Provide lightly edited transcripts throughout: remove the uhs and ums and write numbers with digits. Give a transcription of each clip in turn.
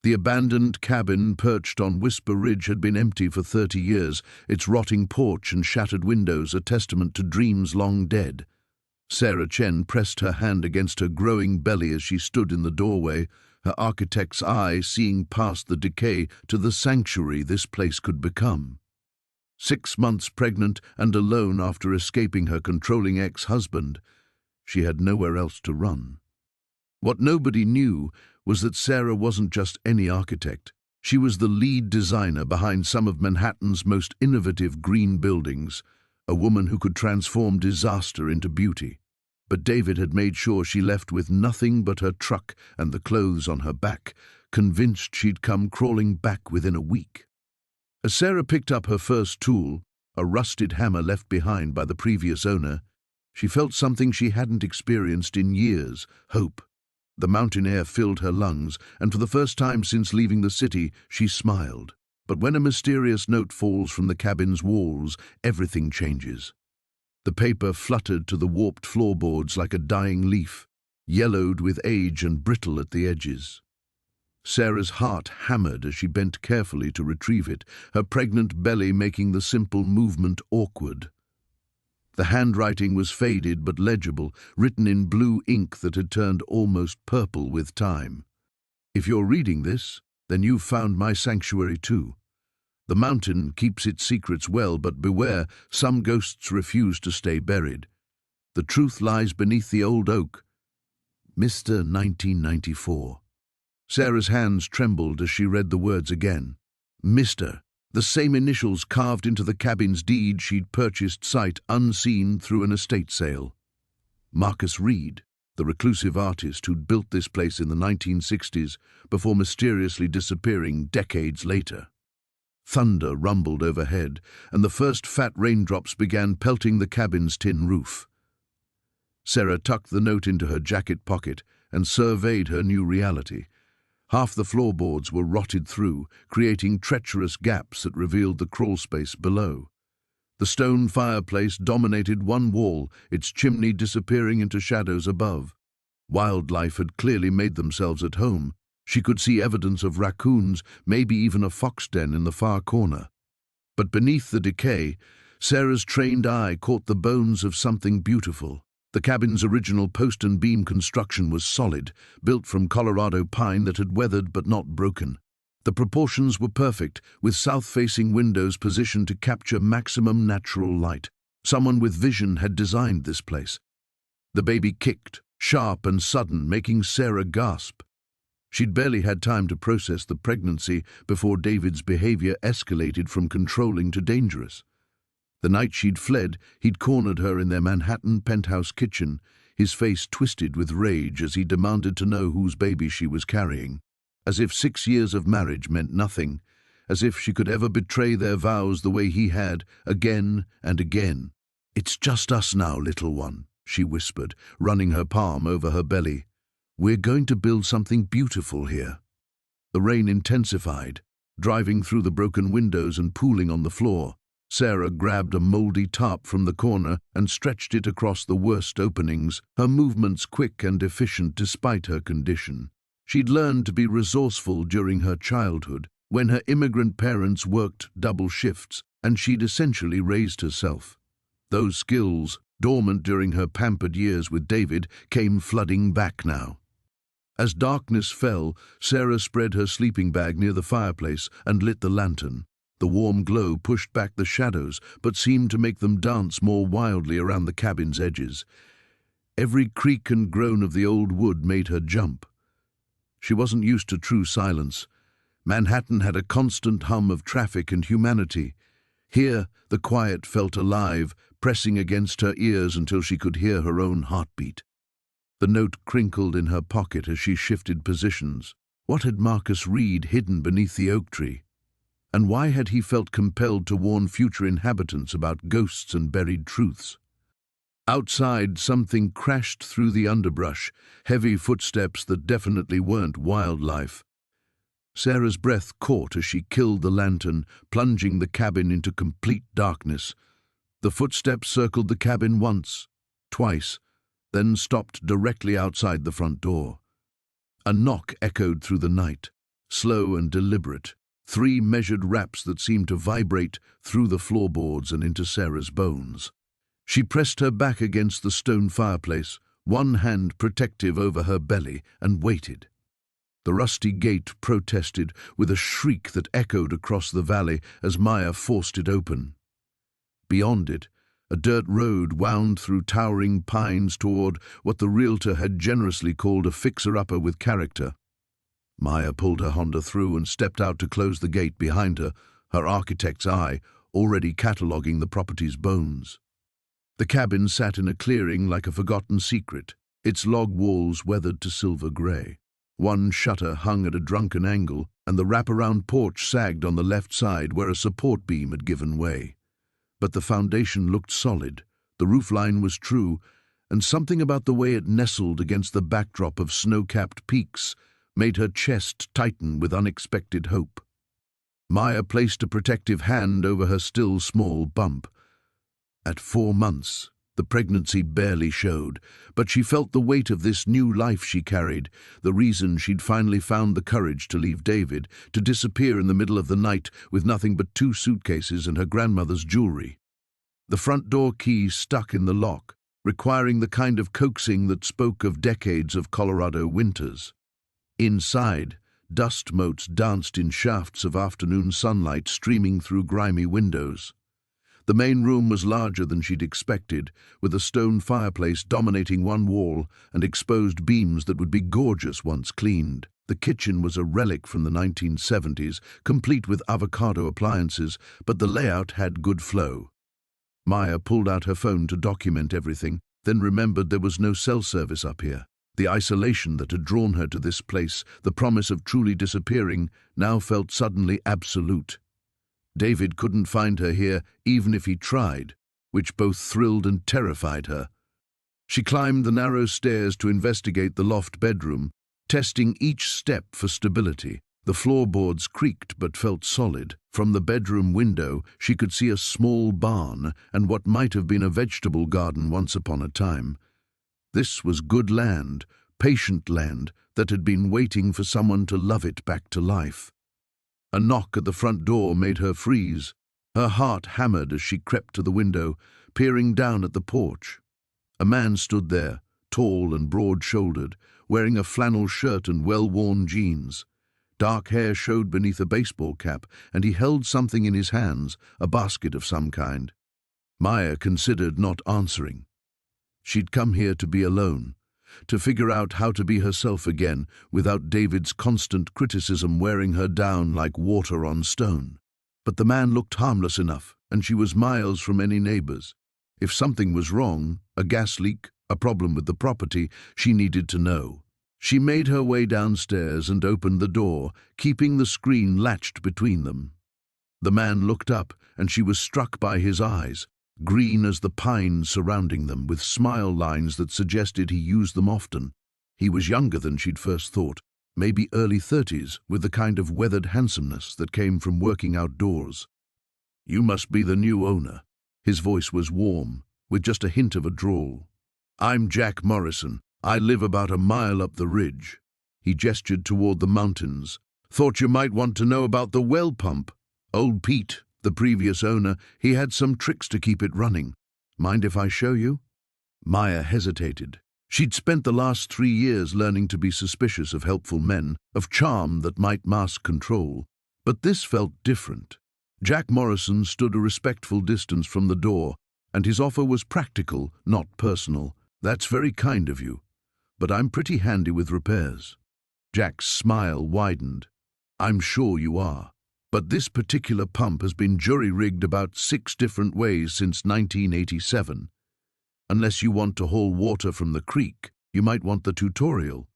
The abandoned cabin perched on Whisper Ridge had been empty for 30 years, its rotting porch and shattered windows a testament to dreams long dead. Sarah Chen pressed her hand against her growing belly as she stood in the doorway, her architect's eye seeing past the decay to the sanctuary this place could become. 6 months pregnant and alone after escaping her controlling ex-husband, she had nowhere else to run. What nobody knew was that Sarah wasn't just any architect. She was the lead designer behind some of Manhattan's most innovative green buildings, a woman who could transform disaster into beauty. But David had made sure she left with nothing but her truck and the clothes on her back, convinced she'd come crawling back within a week. As Sarah picked up her first tool, a rusted hammer left behind by the previous owner, she felt something she hadn't experienced in years: hope. The mountain air filled her lungs, and for the first time since leaving the city, she smiled. But when a mysterious note falls from the cabin's walls, everything changes. The paper fluttered to the warped floorboards like a dying leaf, yellowed with age and brittle at the edges. Sarah's heart hammered as she bent carefully to retrieve it, her pregnant belly making the simple movement awkward. The handwriting was faded but legible, written in blue ink that had turned almost purple with time. If you're reading this, then you've found my sanctuary too. The mountain keeps its secrets well, but beware, some ghosts refuse to stay buried. The truth lies beneath the old oak. Mr. 1994. Sarah's hands trembled as she read the words again. Mr. The same initials carved into the cabin's deed she'd purchased sight unseen through an estate sale. Marcus Reed, the reclusive artist who'd built this place in the 1960s before mysteriously disappearing decades later. Thunder rumbled overhead, and the first fat raindrops began pelting the cabin's tin roof. Sarah tucked the note into her jacket pocket and surveyed her new reality. Half the floorboards were rotted through, creating treacherous gaps that revealed the crawlspace below. The stone fireplace dominated one wall, its chimney disappearing into shadows above. Wildlife had clearly made themselves at home. She could see evidence of raccoons, maybe even a fox den in the far corner. But beneath the decay, Sarah's trained eye caught the bones of something beautiful. The cabin's original post and beam construction was solid, built from Colorado pine that had weathered but not broken. The proportions were perfect, with south-facing windows positioned to capture maximum natural light. Someone with vision had designed this place. The baby kicked, sharp and sudden, making Sarah gasp. She'd barely had time to process the pregnancy before David's behavior escalated from controlling to dangerous. The night she'd fled, he'd cornered her in their Manhattan penthouse kitchen, his face twisted with rage as he demanded to know whose baby she was carrying. As if 6 years of marriage meant nothing, as if she could ever betray their vows the way he had, again and again. "It's just us now, little one," she whispered, running her palm over her belly. "We're going to build something beautiful here." The rain intensified, driving through the broken windows and pooling on the floor. Sarah grabbed a moldy tarp from the corner and stretched it across the worst openings, her movements quick and efficient despite her condition. She'd learned to be resourceful during her childhood, when her immigrant parents worked double shifts, and she'd essentially raised herself. Those skills, dormant during her pampered years with David, came flooding back now. As darkness fell, Sarah spread her sleeping bag near the fireplace and lit the lantern. The warm glow pushed back the shadows, but seemed to make them dance more wildly around the cabin's edges. Every creak and groan of the old wood made her jump. She wasn't used to true silence. Manhattan had a constant hum of traffic and humanity. Here, the quiet felt alive, pressing against her ears until she could hear her own heartbeat. The note crinkled in her pocket as she shifted positions. What had Marcus Reed hidden beneath the oak tree? And why had he felt compelled to warn future inhabitants about ghosts and buried truths? Outside, something crashed through the underbrush, heavy footsteps that definitely weren't wildlife. Sarah's breath caught as she killed the lantern, plunging the cabin into complete darkness. The footsteps circled the cabin once, twice, then stopped directly outside the front door. A knock echoed through the night. slow and deliberate, 3 measured raps that seemed to vibrate through the floorboards and into Sarah's bones. She pressed her back against the stone fireplace, one hand protective over her belly, and waited. The rusty gate protested with a shriek that echoed across the valley as Maya forced it open. Beyond it, a dirt road wound through towering pines toward what the realtor had generously called a fixer-upper with character. Maya pulled her Honda through and stepped out to close the gate behind her, her architect's eye already cataloguing the property's bones. The cabin sat in a clearing like a forgotten secret, its log walls weathered to silver grey. One shutter hung at a drunken angle, and the wraparound porch sagged on the left side where a support beam had given way. But the foundation looked solid, the roofline was true, and something about the way it nestled against the backdrop of snow-capped peaks made her chest tighten with unexpected hope. Maya placed a protective hand over her still small bump. At 4 months, the pregnancy barely showed, but she felt the weight of this new life she carried, the reason she'd finally found the courage to leave David, to disappear in the middle of the night with nothing but 2 suitcases and her grandmother's jewelry. The front door key stuck in the lock, requiring the kind of coaxing that spoke of decades of Colorado winters. Inside, dust motes danced in shafts of afternoon sunlight streaming through grimy windows. The main room was larger than she'd expected, with a stone fireplace dominating one wall and exposed beams that would be gorgeous once cleaned. The kitchen was a relic from the 1970s, complete with avocado appliances, but the layout had good flow. Maya pulled out her phone to document everything, then remembered there was no cell service up here. The isolation that had drawn her to this place, the promise of truly disappearing, now felt suddenly absolute. David couldn't find her here even if he tried, which both thrilled and terrified her. She climbed the narrow stairs to investigate the loft bedroom, testing each step for stability. The floorboards creaked but felt solid. From the bedroom window, she could see a small barn and what might have been a vegetable garden once upon a time. This was good land, patient land that had been waiting for someone to love it back to life. A knock at the front door made her freeze. Her heart hammered as she crept to the window, peering down at the porch. A man stood there, tall and broad-shouldered, wearing a flannel shirt and well-worn jeans. Dark hair showed beneath a baseball cap, and he held something in his hands, a basket of some kind. Maya considered not answering. She'd come here to be alone, to figure out how to be herself again without David's constant criticism wearing her down like water on stone. But the man looked harmless enough, and she was miles from any neighbors. If something was wrong, a gas leak, a problem with the property, she needed to know. She made her way downstairs and opened the door, keeping the screen latched between them. The man looked up, and she was struck by his eyes, green as the pines surrounding them, with smile lines that suggested he used them often. He was younger than she'd first thought, maybe early 30s, with the kind of weathered handsomeness that came from working outdoors. "You must be the new owner." His voice was warm, with just a hint of a drawl. "I'm Jack Morrison. I live about a mile up the ridge." He gestured toward the mountains. "Thought you might want to know about the well pump. Old Pete, the previous owner, he had some tricks to keep it running. Mind if I show you?" Maya hesitated. She'd spent the last 3 years learning to be suspicious of helpful men, of charm that might mask control. But this felt different. Jack Morrison stood a respectful distance from the door, and his offer was practical, not personal. "That's very kind of you, but I'm pretty handy with repairs." Jack's smile widened. "I'm sure you are. But this particular pump has been jury-rigged about 6 different ways since 1987. Unless you want to haul water from the creek, you might want the tutorial."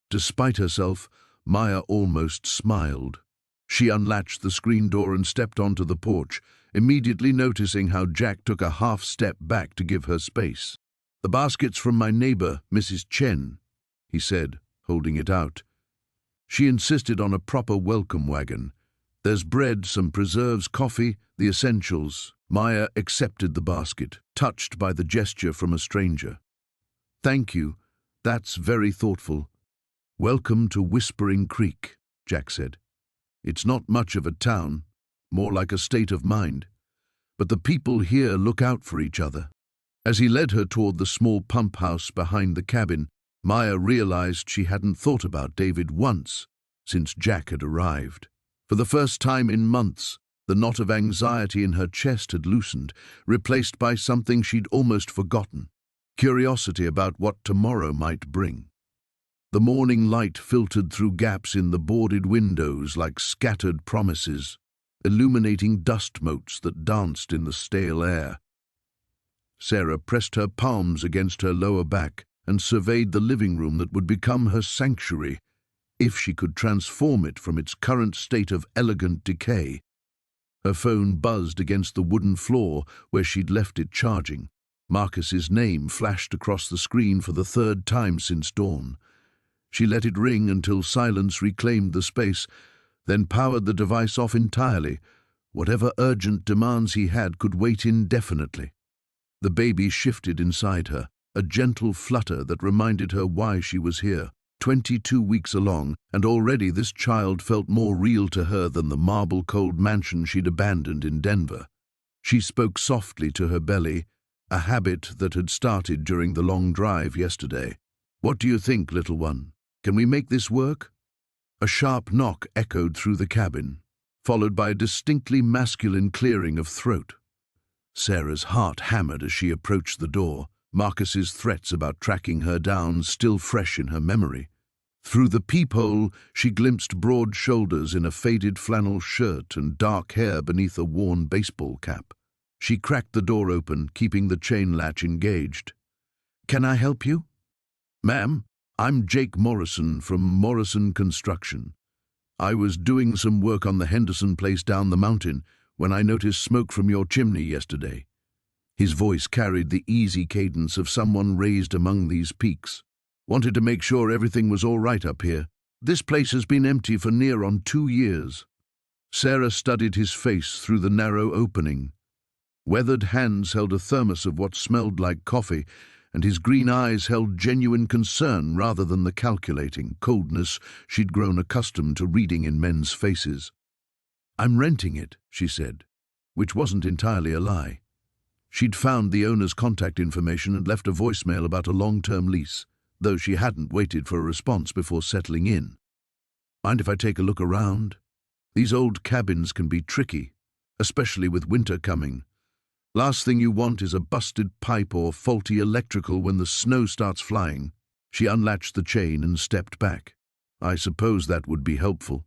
Despite herself, Maya almost smiled. She unlatched the screen door and stepped onto the porch, immediately noticing how Jack took a half step back to give her space. "The basket's from my neighbor, Mrs. Chen," he said, holding it out. She insisted on a proper welcome wagon. "There's bread, some preserves, coffee, the essentials." Maya accepted the basket, touched by the gesture from a stranger. "Thank you. That's very thoughtful. Welcome to Whispering Creek." Jack said. "It's not much of a town, more like a state of mind. But the people here look out for each other." As he led her toward the small pump house behind the cabin, Maya realized she hadn't thought about David once since Jack had arrived. For the first time in months, the knot of anxiety in her chest had loosened, replaced by something she'd almost forgotten: curiosity about what tomorrow might bring. The morning light filtered through gaps in the boarded windows like scattered promises, illuminating dust motes that danced in the stale air. Sarah pressed her palms against her lower back and surveyed the living room that would become her sanctuary if she could transform it from its current state of elegant decay. Her phone buzzed against the wooden floor where she'd left it charging. Marcus's name flashed across the screen for the third time since dawn. She let it ring until silence reclaimed the space, then powered the device off entirely. Whatever urgent demands he had could wait indefinitely. The baby shifted inside her, a gentle flutter that reminded her why she was here. 22 weeks along, and already this child felt more real to her than the marble-cold mansion she'd abandoned in Denver. She spoke softly to her belly, a habit that had started during the long drive yesterday. "What do you think, little one? Can we make this work?" A sharp knock echoed through the cabin, followed by a distinctly masculine clearing of throat. Sarah's heart hammered as she approached the door, Marcus's threats about tracking her down still fresh in her memory. Through the peephole, she glimpsed broad shoulders in a faded flannel shirt and dark hair beneath a worn baseball cap. She cracked the door open, keeping the chain latch engaged. "Can I help you?" "Ma'am, I'm Jake Morrison from Morrison Construction. I was doing some work on the Henderson place down the mountain when I noticed smoke from your chimney yesterday." His voice carried the easy cadence of someone raised among these peaks. "Wanted to make sure everything was all right up here. This place has been empty for near on 2 years. Sarah studied his face through the narrow opening. Weathered hands held a thermos of what smelled like coffee, and his green eyes held genuine concern rather than the calculating coldness she'd grown accustomed to reading in men's faces. "I'm renting it," she said, which wasn't entirely a lie. She'd found the owner's contact information and left a voicemail about a long-term lease, though she hadn't waited for a response before settling in. "Mind if I take a look around? These old cabins can be tricky, especially with winter coming. Last thing you want is a busted pipe or faulty electrical when the snow starts flying." She unlatched the chain and stepped back. "I suppose that would be helpful."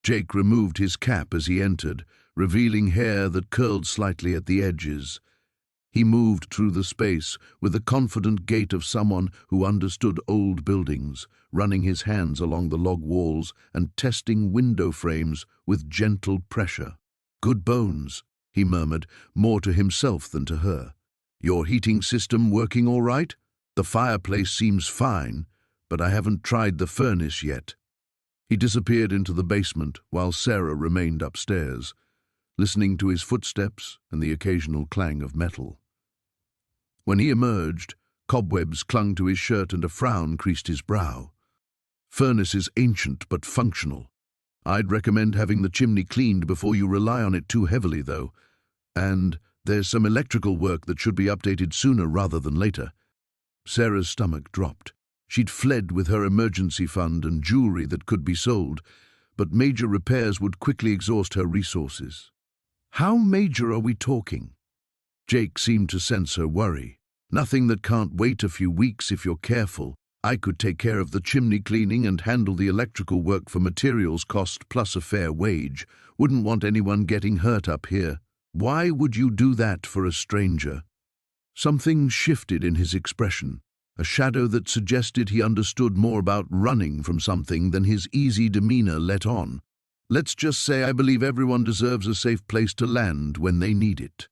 Jake removed his cap as he entered, revealing hair that curled slightly at the edges. He moved through the space with the confident gait of someone who understood old buildings, running his hands along the log walls and testing window frames with gentle pressure. "Good bones," he murmured, more to himself than to her. "Your heating system working all right? The fireplace seems fine, but I haven't tried the furnace yet." He disappeared into the basement while Sarah remained upstairs, listening to his footsteps and the occasional clang of metal. When he emerged, cobwebs clung to his shirt and a frown creased his brow. "Furnace is ancient but functional. I'd recommend having the chimney cleaned before you rely on it too heavily, though. And there's some electrical work that should be updated sooner rather than later." Sarah's stomach dropped. She'd fled with her emergency fund and jewelry that could be sold, but major repairs would quickly exhaust her resources. "How major are we talking?" Jake seemed to sense her worry. "Nothing that can't wait a few weeks if you're careful. I could take care of the chimney cleaning and handle the electrical work for materials cost plus a fair wage. Wouldn't want anyone getting hurt up here." "Why would you do that for a stranger?" Something shifted in his expression, a shadow that suggested he understood more about running from something than his easy demeanor let on. "Let's just say I believe everyone deserves a safe place to land when they need it."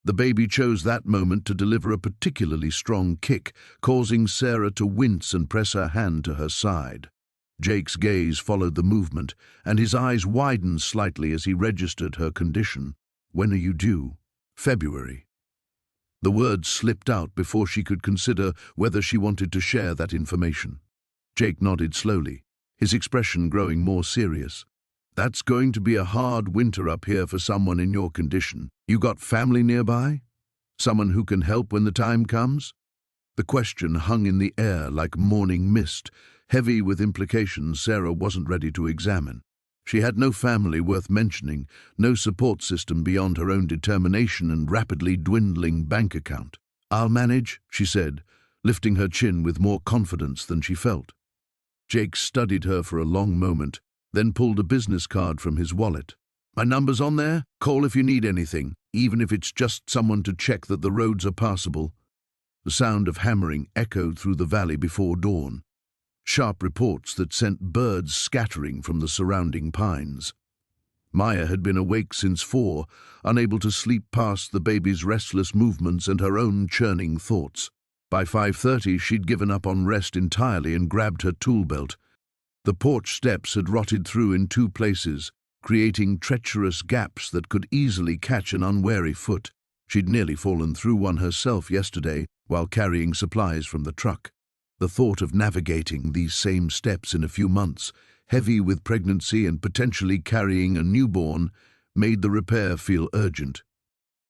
The baby chose that moment to deliver a particularly strong kick, causing Sarah to wince and press her hand to her side. Jake's gaze followed the movement, and his eyes widened slightly as he registered her condition. "When are you due?" "February." The words slipped out before she could consider whether she wanted to share that information. Jake nodded slowly, his expression growing more serious. "That's going to be a hard winter up here for someone in your condition. You got family nearby? Someone who can help when the time comes?" The question hung in the air like morning mist, heavy with implications Sarah wasn't ready to examine. She had no family worth mentioning, no support system beyond her own determination and rapidly dwindling bank account. "I'll manage," she said, lifting her chin with more confidence than she felt. Jake studied her for a long moment, then pulled a business card from his wallet. "My number's on there. Call if you need anything, even if it's just someone to check that the roads are passable." The sound of hammering echoed through the valley before dawn, sharp reports that sent birds scattering from the surrounding pines. Maya had been awake since 4, unable to sleep past the baby's restless movements and her own churning thoughts. By 5:30, she'd given up on rest entirely and grabbed her tool belt. The porch steps had rotted through in 2 places, creating treacherous gaps that could easily catch an unwary foot. She'd nearly fallen through one herself yesterday while carrying supplies from the truck. The thought of navigating these same steps in a few months, heavy with pregnancy and potentially carrying a newborn, made the repair feel urgent.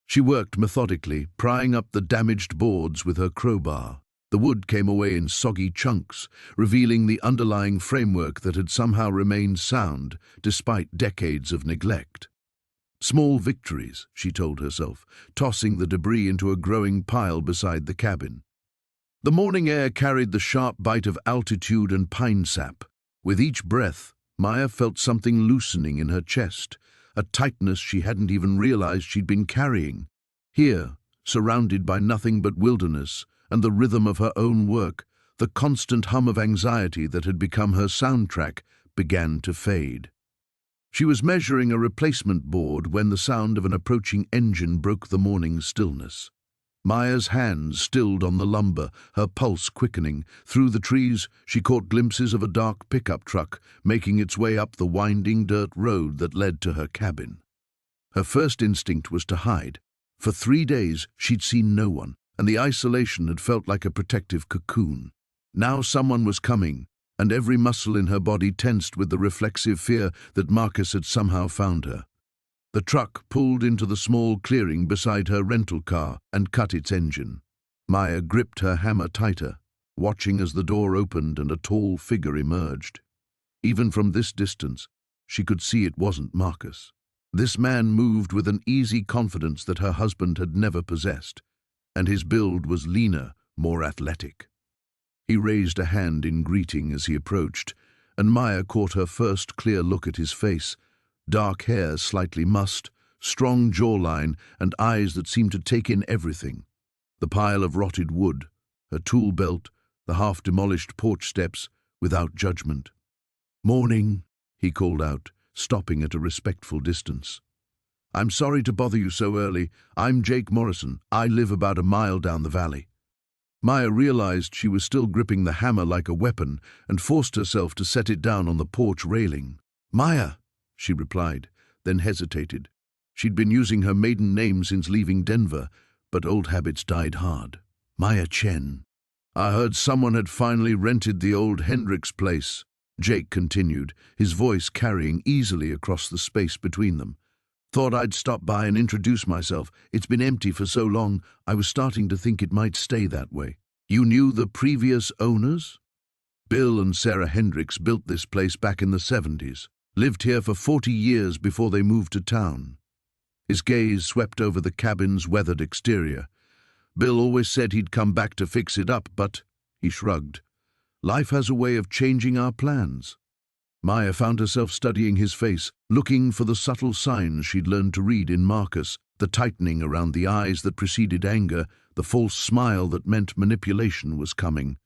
She worked methodically, prying up the damaged boards with her crowbar. The wood came away in soggy chunks, revealing the underlying framework that had somehow remained sound despite decades of neglect. Small victories, she told herself, tossing the debris into a growing pile beside the cabin. The morning air carried the sharp bite of altitude and pine sap. With each breath, Maya felt something loosening in her chest, a tightness she hadn't even realized she'd been carrying. Here, surrounded by nothing but wilderness and the rhythm of her own work, the constant hum of anxiety that had become her soundtrack began to fade. She was measuring a replacement board when the sound of an approaching engine broke the morning stillness. Maya's hands stilled on the lumber, her pulse quickening. Through the trees, she caught glimpses of a dark pickup truck making its way up the winding dirt road that led to her cabin. Her first instinct was to hide. For 3 days, she'd seen no one, and the isolation had felt like a protective cocoon. Now someone was coming, and every muscle in her body tensed with the reflexive fear that Marcus had somehow found her. The truck pulled into the small clearing beside her rental car and cut its engine. Maya gripped her hammer tighter, watching as the door opened and a tall figure emerged. Even from this distance, she could see it wasn't Marcus. This man moved with an easy confidence that her husband had never possessed, and his build was leaner, more athletic. He raised a hand in greeting as he approached, and Maya caught her first clear look at his face. Dark hair slightly mussed, strong jawline, and eyes that seemed to take in everything. The pile of rotted wood, her tool belt, the half-demolished porch steps, without judgment. "Morning," he called out, stopping at a respectful distance. "I'm sorry to bother you so early. I'm Jake Morrison. I live about a mile down the valley." Maya realized she was still gripping the hammer like a weapon and forced herself to set it down on the porch railing. "Maya," she replied, then hesitated. She'd been using her maiden name since leaving Denver, but old habits died hard. "Maya Chen." "I heard someone had finally rented the old Hendricks place," Jake continued, his voice carrying easily across the space between them. "Thought I'd stop by and introduce myself. It's been empty for so long, I was starting to think it might stay that way." "You knew the previous owners?" "Bill and Sarah Hendricks built this place back in the 70s. Lived here for 40 years before they moved to town." His gaze swept over the cabin's weathered exterior. "Bill always said he'd come back to fix it up, but," he shrugged, "life has a way of changing our plans." Maya found herself studying his face, looking for the subtle signs she'd learned to read in Marcus, the tightening around the eyes that preceded anger, the false smile that meant manipulation was coming.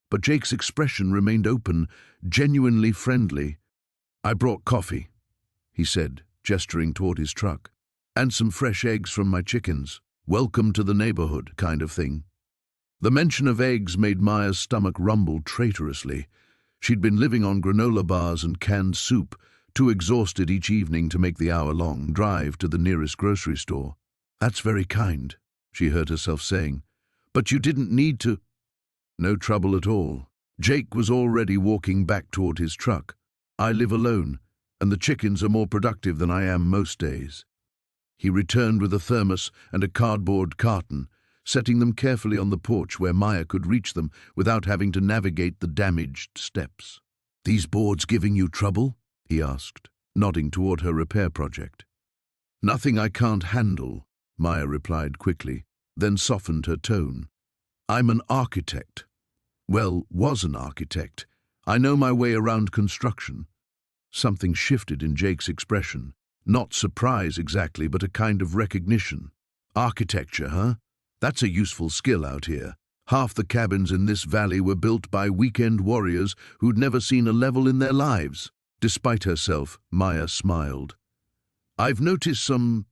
But Jake's expression remained open, genuinely friendly. "I brought coffee," he said, gesturing toward his truck, "and some fresh eggs from my chickens. Welcome to the neighborhood, kind of thing." The mention of eggs made Maya's stomach rumble traitorously. She'd been living on granola bars and canned soup, too exhausted each evening to make the hour-long drive to the nearest grocery store. "That's very kind," she heard herself saying. "But you didn't need to." "No trouble at all," Jake was already walking back toward his truck. I live alone, and the chickens are more productive than I am most days. He returned with a thermos and a cardboard carton, setting them carefully on the porch where Maya could reach them without having to navigate the damaged steps. "These boards giving you trouble?" he asked, nodding toward her repair project. "Nothing I can't handle," Maya replied quickly, then softened her tone. "I'm an architect. Well, was an architect. I know my way around construction." Something shifted in Jake's expression. Not surprise exactly, but a kind of recognition. "Architecture, huh? That's a useful skill out here. Half the cabins in this valley were built by weekend warriors who'd never seen a level in their lives." Despite herself, Maya smiled. "I've noticed some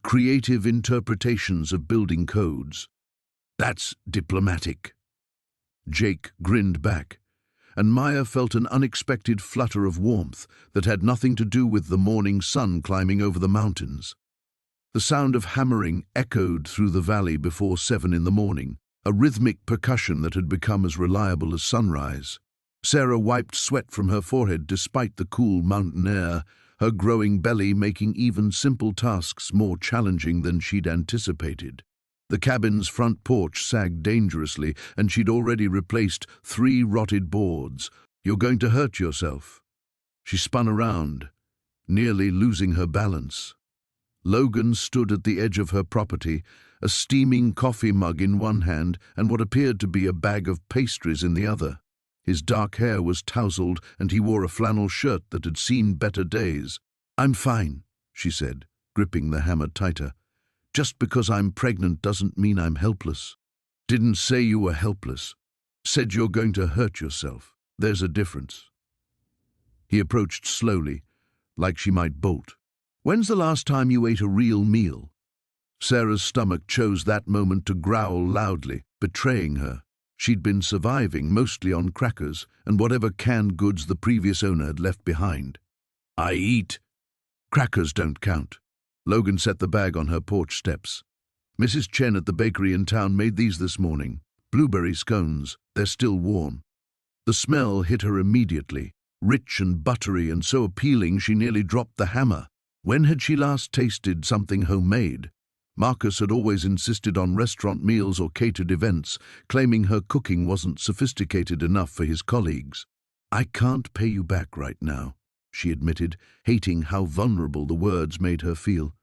creative interpretations of building codes." "That's diplomatic." Jake grinned back, and Maya felt an unexpected flutter of warmth that had nothing to do with the morning sun climbing over the mountains. The sound of hammering echoed through the valley before 7 in the morning, a rhythmic percussion that had become as reliable as sunrise. Sarah wiped sweat from her forehead despite the cool mountain air, her growing belly making even simple tasks more challenging than she'd anticipated. The cabin's front porch sagged dangerously, and she'd already replaced 3 rotted boards. "You're going to hurt yourself." She spun around, nearly losing her balance. Logan stood at the edge of her property, a steaming coffee mug in one hand and what appeared to be a bag of pastries in the other. His dark hair was tousled, and he wore a flannel shirt that had seen better days. "I'm fine," she said, gripping the hammer tighter. "Just because I'm pregnant doesn't mean I'm helpless." "Didn't say you were helpless. Said you're going to hurt yourself. There's a difference." He approached slowly, like she might bolt. "When's the last time you ate a real meal?" Sarah's stomach chose that moment to growl loudly, betraying her. She'd been surviving mostly on crackers and whatever canned goods the previous owner had left behind. "I eat." "Crackers don't count." Logan set the bag on her porch steps. "Mrs. Chen at the bakery in town made these this morning. Blueberry scones. They're still warm." The smell hit her immediately, rich and buttery and so appealing she nearly dropped the hammer. When had she last tasted something homemade? Marcus had always insisted on restaurant meals or catered events, claiming her cooking wasn't sophisticated enough for his colleagues. "I can't pay you back right now," she admitted, hating how vulnerable the words made her feel.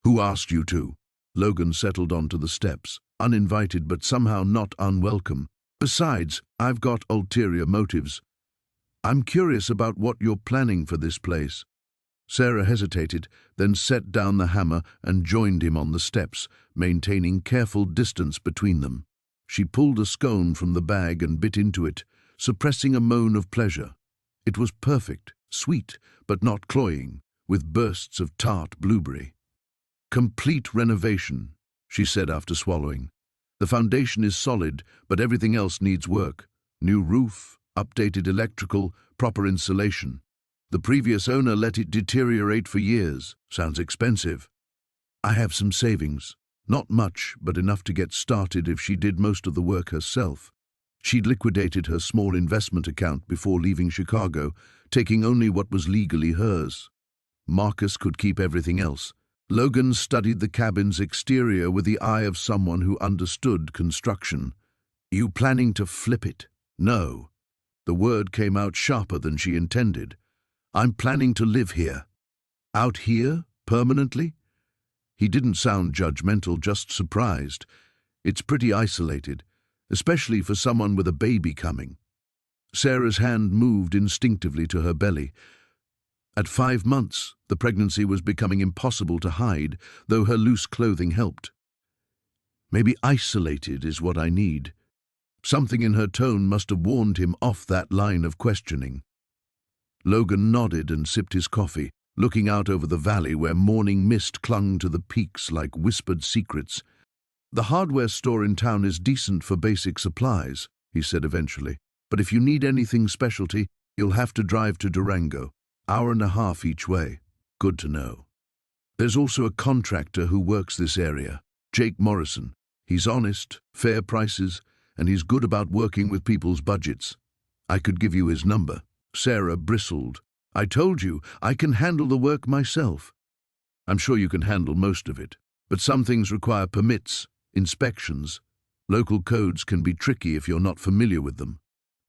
"Who asked you to?" Logan settled onto the steps, uninvited but somehow not unwelcome. "Besides, I've got ulterior motives. I'm curious about what you're planning for this place." Sarah hesitated, then set down the hammer and joined him on the steps, maintaining careful distance between them. She pulled a scone from the bag and bit into it, suppressing a moan of pleasure. It was perfect, sweet, but not cloying, with bursts of tart blueberry. "Complete renovation," she said after swallowing. "The foundation is solid, but everything else needs work. New roof, updated electrical, proper insulation. The previous owner let it deteriorate for years. Sounds expensive." "I have some savings. Not much, but enough to get started if she did most of the work herself." She'd liquidated her small investment account before leaving Chicago, taking only what was legally hers. Marcus could keep everything else. Logan studied the cabin's exterior with the eye of someone who understood construction. "You planning to flip it?" "No." The word came out sharper than she intended. "I'm planning to live here." "Out here? Permanently?" He didn't sound judgmental, just surprised. "It's pretty isolated, especially for someone with a baby coming." Sarah's hand moved instinctively to her belly. At 5 months, the pregnancy was becoming impossible to hide, though her loose clothing helped. "Maybe isolated is what I need." Something in her tone must have warned him off that line of questioning. Logan nodded and sipped his coffee, looking out over the valley where morning mist clung to the peaks like whispered secrets. "The hardware store in town is decent for basic supplies," he said eventually. "But if you need anything specialty, you'll have to drive to Durango. 1.5 hours each way." "Good to know." "There's also a contractor who works this area, Jake Morrison. He's honest, fair prices, and he's good about working with people's budgets. I could give you his number." Sarah bristled. "I told you, I can handle the work myself." "I'm sure you can handle most of it, but some things require permits, inspections. Local codes can be tricky if you're not familiar with them."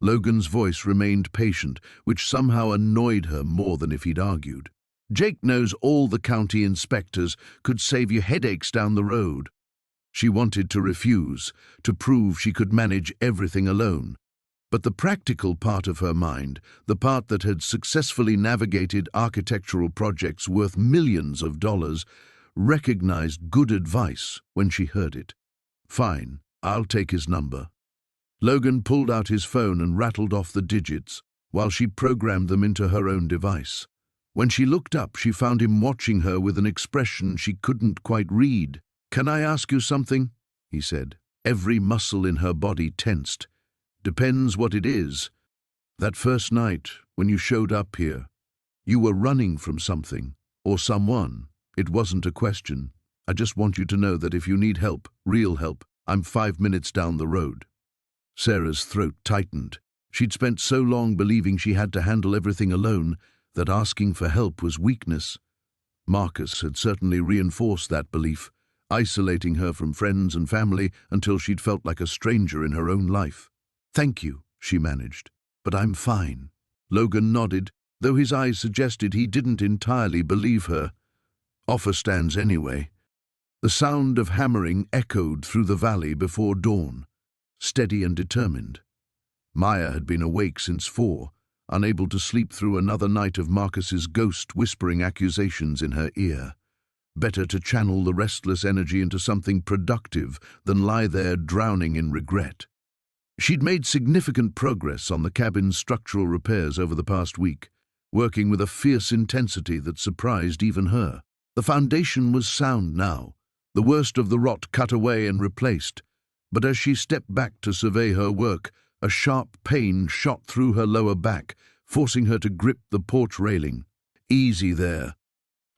Logan's voice remained patient, which somehow annoyed her more than if he'd argued. "Jake knows all the county inspectors, could save you headaches down the road." She wanted to refuse, to prove she could manage everything alone. But the practical part of her mind, the part that had successfully navigated architectural projects worth millions of dollars, recognized good advice when she heard it. "Fine, I'll take his number." Logan pulled out his phone and rattled off the digits, while she programmed them into her own device. When she looked up, she found him watching her with an expression she couldn't quite read. "Can I ask you something?" he said. Every muscle in her body tensed. "Depends what it is. That first night, when you showed up here, you were running from something, or someone. It wasn't a question. I just want you to know that if you need help, real help, I'm 5 minutes down the road." Sarah's throat tightened. She'd spent so long believing she had to handle everything alone that asking for help was weakness. Marcus had certainly reinforced that belief, isolating her from friends and family until she'd felt like a stranger in her own life. "Thank you," she managed, "but I'm fine." Logan nodded, though his eyes suggested he didn't entirely believe her. "Offer stands anyway." The sound of hammering echoed through the valley before dawn, steady and determined. Maya had been awake since 4, unable to sleep through another night of Marcus's ghost whispering accusations in her ear. Better to channel the restless energy into something productive than lie there drowning in regret. She'd made significant progress on the cabin's structural repairs over the past week, working with a fierce intensity that surprised even her. The foundation was sound now, the worst of the rot cut away and replaced. But as she stepped back to survey her work, a sharp pain shot through her lower back, forcing her to grip the porch railing. "Easy there."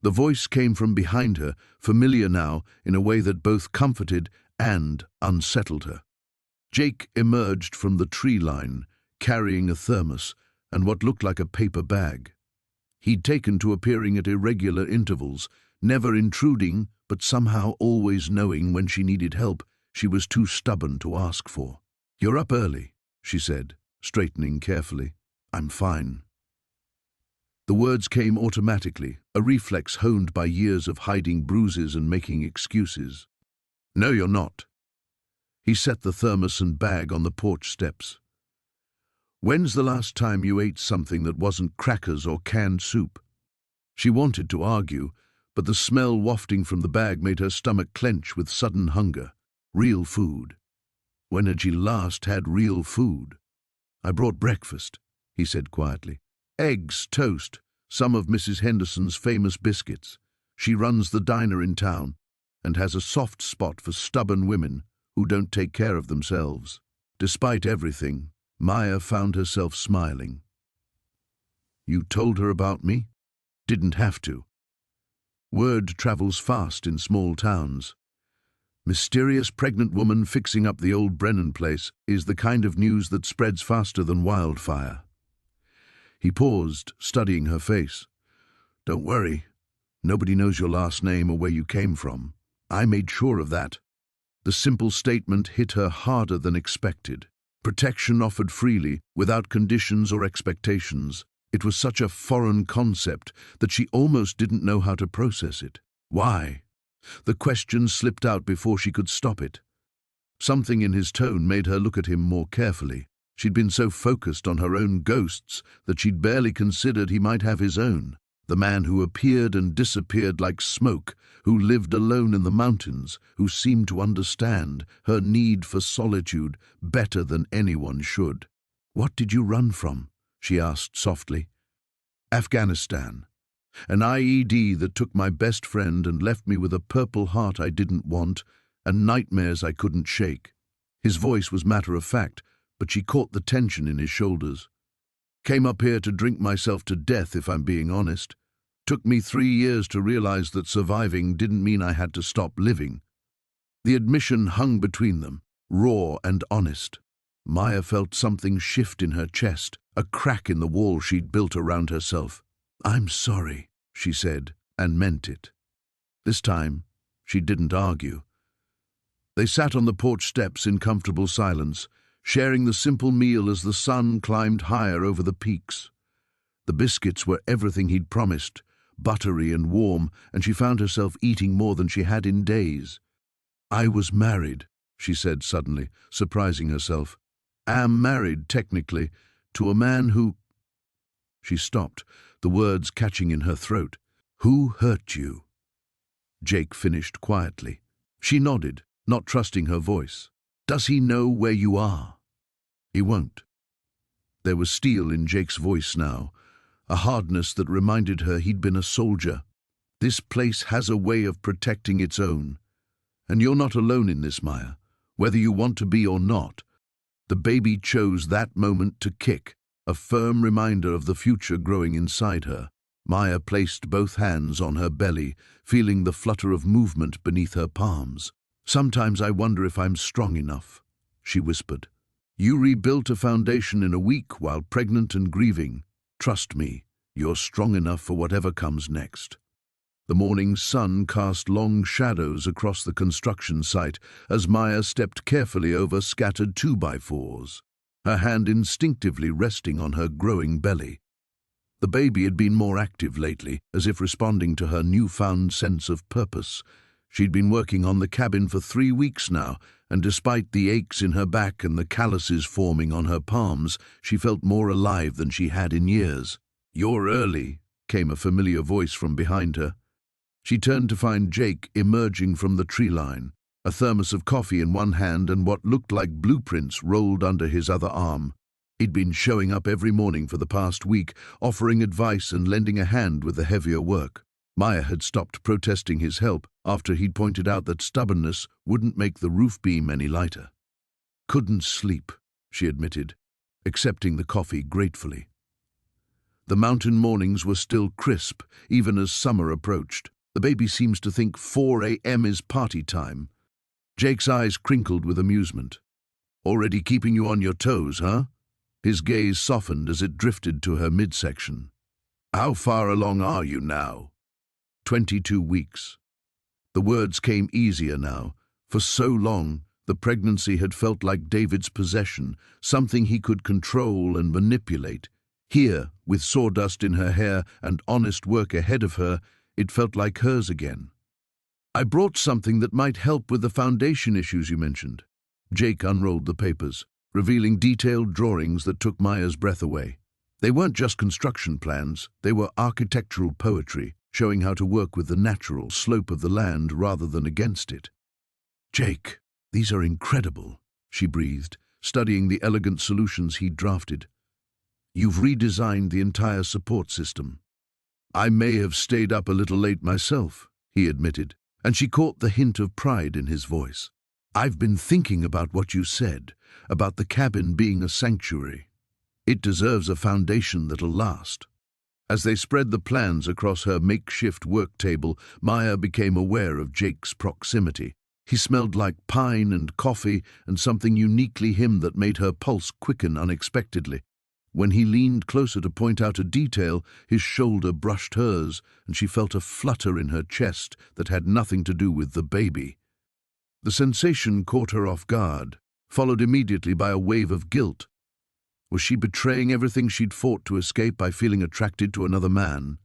The voice came from behind her, familiar now in a way that both comforted and unsettled her. Jake emerged from the tree line, carrying a thermos and what looked like a paper bag. He'd taken to appearing at irregular intervals, never intruding, but somehow always knowing when she needed help she was too stubborn to ask for. "You're up early," she said, straightening carefully. "I'm fine." The words came automatically, a reflex honed by years of hiding bruises and making excuses. "No, you're not." He set the thermos and bag on the porch steps. "When's the last time you ate something that wasn't crackers or canned soup?" She wanted to argue, but the smell wafting from the bag made her stomach clench with sudden hunger. Real food. When had she last had real food? "I brought breakfast," he said quietly. "Eggs, toast, some of Mrs. Henderson's famous biscuits. She runs the diner in town and has a soft spot for stubborn women who don't take care of themselves." Despite everything, Maya found herself smiling. "You told her about me?" "Didn't have to." Word travels fast in small towns. Mysterious pregnant woman fixing up the old Brennan place is the kind of news that spreads faster than wildfire. He paused, studying her face. "Don't worry. Nobody knows your last name or where you came from. I made sure of that." The simple statement hit her harder than expected. Protection offered freely, without conditions or expectations. It was such a foreign concept that she almost didn't know how to process it. "Why?" The question slipped out before she could stop it. Something in his tone made her look at him more carefully. She'd been so focused on her own ghosts that she'd barely considered he might have his own. The man who appeared and disappeared like smoke, who lived alone in the mountains, who seemed to understand her need for solitude better than anyone should. "What did you run from?" she asked softly. "Afghanistan. An IED that took my best friend and left me with a purple heart I didn't want and nightmares I couldn't shake." His voice was matter-of-fact, but she caught the tension in his shoulders. "Came up here to drink myself to death, if I'm being honest. Took me 3 years to realize that surviving didn't mean I had to stop living." The admission hung between them, raw and honest. Maya felt something shift in her chest, a crack in the wall she'd built around herself. "I'm sorry," she said, and meant it. This time, she didn't argue. They sat on the porch steps in comfortable silence, sharing the simple meal as the sun climbed higher over the peaks. The biscuits were everything he'd promised, buttery and warm, and she found herself eating more than she had in days. "I was married," she said suddenly, surprising herself. "Am married, technically, to a man who—" She stopped, the words catching in her throat. "Who hurt you?" Jake finished quietly. She nodded, not trusting her voice. "Does he know where you are?" "He won't." There was steel in Jake's voice now, a hardness that reminded her he'd been a soldier. "This place has a way of protecting its own. And you're not alone in this, Maya, whether you want to be or not." The baby chose that moment to kick, a firm reminder of the future growing inside her. Maya placed both hands on her belly, feeling the flutter of movement beneath her palms. "Sometimes I wonder if I'm strong enough," she whispered. "You rebuilt a foundation in a week while pregnant and grieving. Trust me, you're strong enough for whatever comes next." The morning sun cast long shadows across the construction site as Maya stepped carefully over scattered 2x4s, her hand instinctively resting on her growing belly. The baby had been more active lately, as if responding to her newfound sense of purpose. She'd been working on the cabin for 3 weeks now, and despite the aches in her back and the calluses forming on her palms, she felt more alive than she had in years. "You're early," came a familiar voice from behind her. She turned to find Jake emerging from the tree line, a thermos of coffee in one hand and what looked like blueprints rolled under his other arm. He'd been showing up every morning for the past week, offering advice and lending a hand with the heavier work. Maya had stopped protesting his help after he'd pointed out that stubbornness wouldn't make the roof beam any lighter. "Couldn't sleep," she admitted, accepting the coffee gratefully. The mountain mornings were still crisp, even as summer approached. "The baby seems to think 4 a.m. is party time." Jake's eyes crinkled with amusement. "Already keeping you on your toes, huh?" His gaze softened as it drifted to her midsection. "How far along are you now?" 22 weeks. The words came easier now. For so long, the pregnancy had felt like David's possession, something he could control and manipulate. Here, with sawdust in her hair and honest work ahead of her, it felt like hers again. "I brought something that might help with the foundation issues you mentioned." Jake unrolled the papers, revealing detailed drawings that took Maya's breath away. They weren't just construction plans, they were architectural poetry, showing how to work with the natural slope of the land rather than against it. "Jake, these are incredible," she breathed, studying the elegant solutions he'd drafted. "You've redesigned the entire support system." "I may have stayed up a little late myself," he admitted, and she caught the hint of pride in his voice. "I've been thinking about what you said, about the cabin being a sanctuary. It deserves a foundation that'll last." As they spread the plans across her makeshift work table, Maya became aware of Jake's proximity. He smelled like pine and coffee and something uniquely him that made her pulse quicken unexpectedly. When he leaned closer to point out a detail, his shoulder brushed hers, and she felt a flutter in her chest that had nothing to do with the baby. The sensation caught her off guard, followed immediately by a wave of guilt. Was she betraying everything she'd fought to escape by feeling attracted to another man?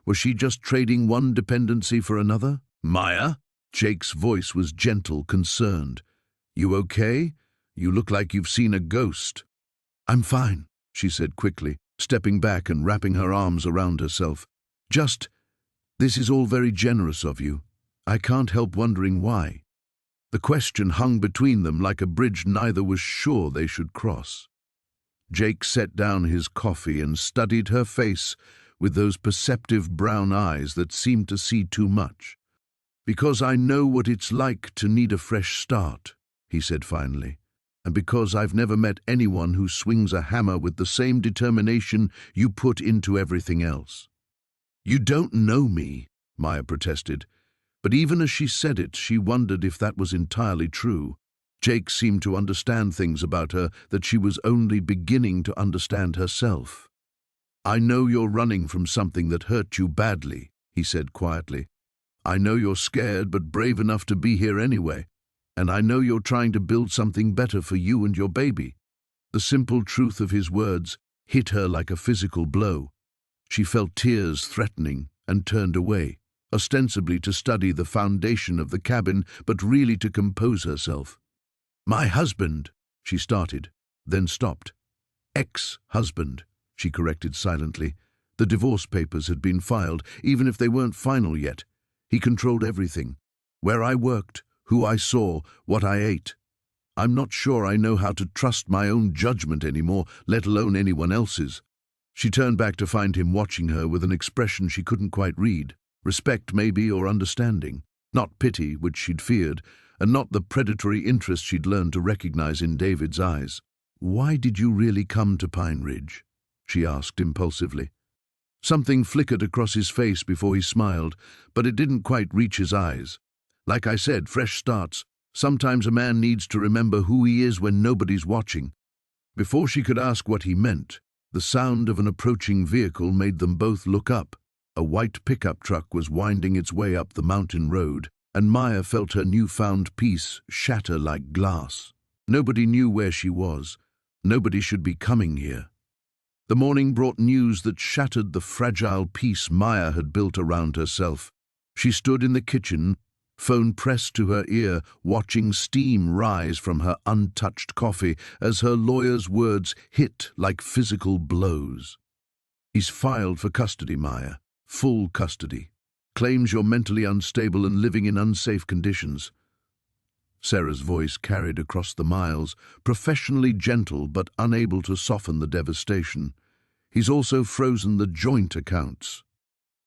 Was she just trading one dependency for another? "Maya?" Jake's voice was gentle, concerned. "You okay? You look like you've seen a ghost." "I'm fine," she said quickly, stepping back and wrapping her arms around herself. This is all very generous of you. I can't help wondering why." The question hung between them like a bridge neither was sure they should cross. Jake set down his coffee and studied her face with those perceptive brown eyes that seemed to see too much. "Because I know what it's like to need a fresh start," he said finally. "And because I've never met anyone who swings a hammer with the same determination you put into everything else." "You don't know me," Maya protested, but even as she said it, she wondered if that was entirely true. Jake seemed to understand things about her that she was only beginning to understand herself. "I know you're running from something that hurt you badly," he said quietly. "I know you're scared but brave enough to be here anyway. And I know you're trying to build something better for you and your baby." The simple truth of his words hit her like a physical blow. She felt tears threatening and turned away, ostensibly to study the foundation of the cabin, but really to compose herself. "My husband," she started, then stopped. "Ex-husband," she corrected silently. The divorce papers had been filed, even if they weren't final yet. He controlled everything. Where I worked, who I saw, what I ate. I'm not sure I know how to trust my own judgment anymore, let alone anyone else's. She turned back to find him watching her with an expression she couldn't quite read. Respect, maybe, or understanding. Not pity, which she'd feared, and not the predatory interest she'd learned to recognize in David's eyes. "Why did you really come to Pine Ridge?" she asked impulsively. Something flickered across his face before he smiled, but it didn't quite reach his eyes. "Like I said, fresh starts. Sometimes a man needs to remember who he is when nobody's watching." Before she could ask what he meant, the sound of an approaching vehicle made them both look up. A white pickup truck was winding its way up the mountain road, and Maya felt her newfound peace shatter like glass. Nobody knew where she was. Nobody should be coming here. The morning brought news that shattered the fragile peace Maya had built around herself. She stood in the kitchen, phone pressed to her ear, watching steam rise from her untouched coffee as her lawyer's words hit like physical blows. "He's filed for custody, Maya. Full custody. Claims you're mentally unstable and living in unsafe conditions." Sarah's voice carried across the miles, professionally gentle but unable to soften the devastation. "He's also frozen the joint accounts."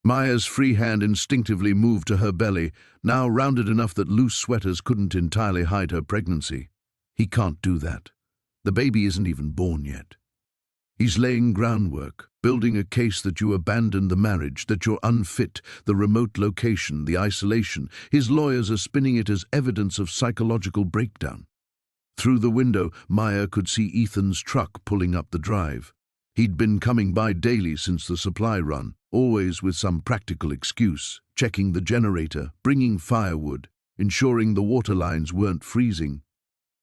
Maya's free hand instinctively moved to her belly, now rounded enough that loose sweaters couldn't entirely hide her pregnancy. "He can't do that. The baby isn't even born yet. He's laying groundwork, building a case that you abandoned the marriage, that you're unfit, the remote location, the isolation. His lawyers are spinning it as evidence of psychological breakdown." Through the window, Maya could see Ethan's truck pulling up the drive. He'd been coming by daily since the supply run, always with some practical excuse, checking the generator, bringing firewood, ensuring the water lines weren't freezing.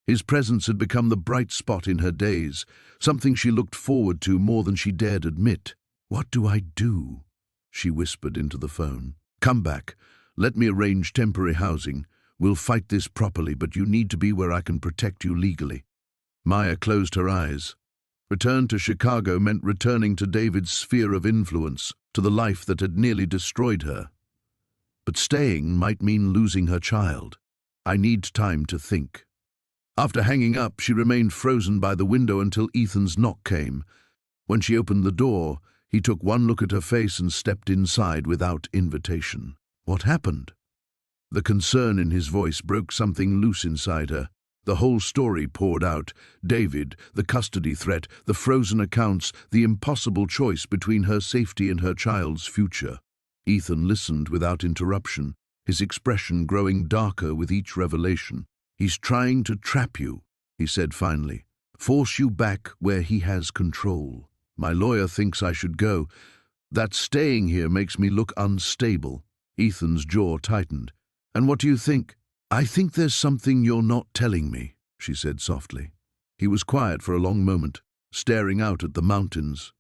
His presence had become the bright spot in her days, something she looked forward to more than she dared admit. "What do I do?" she whispered into the phone. "Come back. Let me arrange temporary housing. We'll fight this properly, but you need to be where I can protect you legally." Maya closed her eyes. Return to Chicago meant returning to David's sphere of influence, to the life that had nearly destroyed her. But staying might mean losing her child. "I need time to think." After hanging up, she remained frozen by the window until Ethan's knock came. When she opened the door, he took one look at her face and stepped inside without invitation. "What happened?" The concern in his voice broke something loose inside her. The whole story poured out. David, the custody threat, the frozen accounts, the impossible choice between her safety and her child's future. Ethan listened without interruption, his expression growing darker with each revelation. "He's trying to trap you," he said finally. "Force you back where he has control. My lawyer thinks I should go. That staying here makes me look unstable." Ethan's jaw tightened. "And what do you think?" "I think there's something you're not telling me," she said softly. He was quiet for a long moment, staring out at the mountains.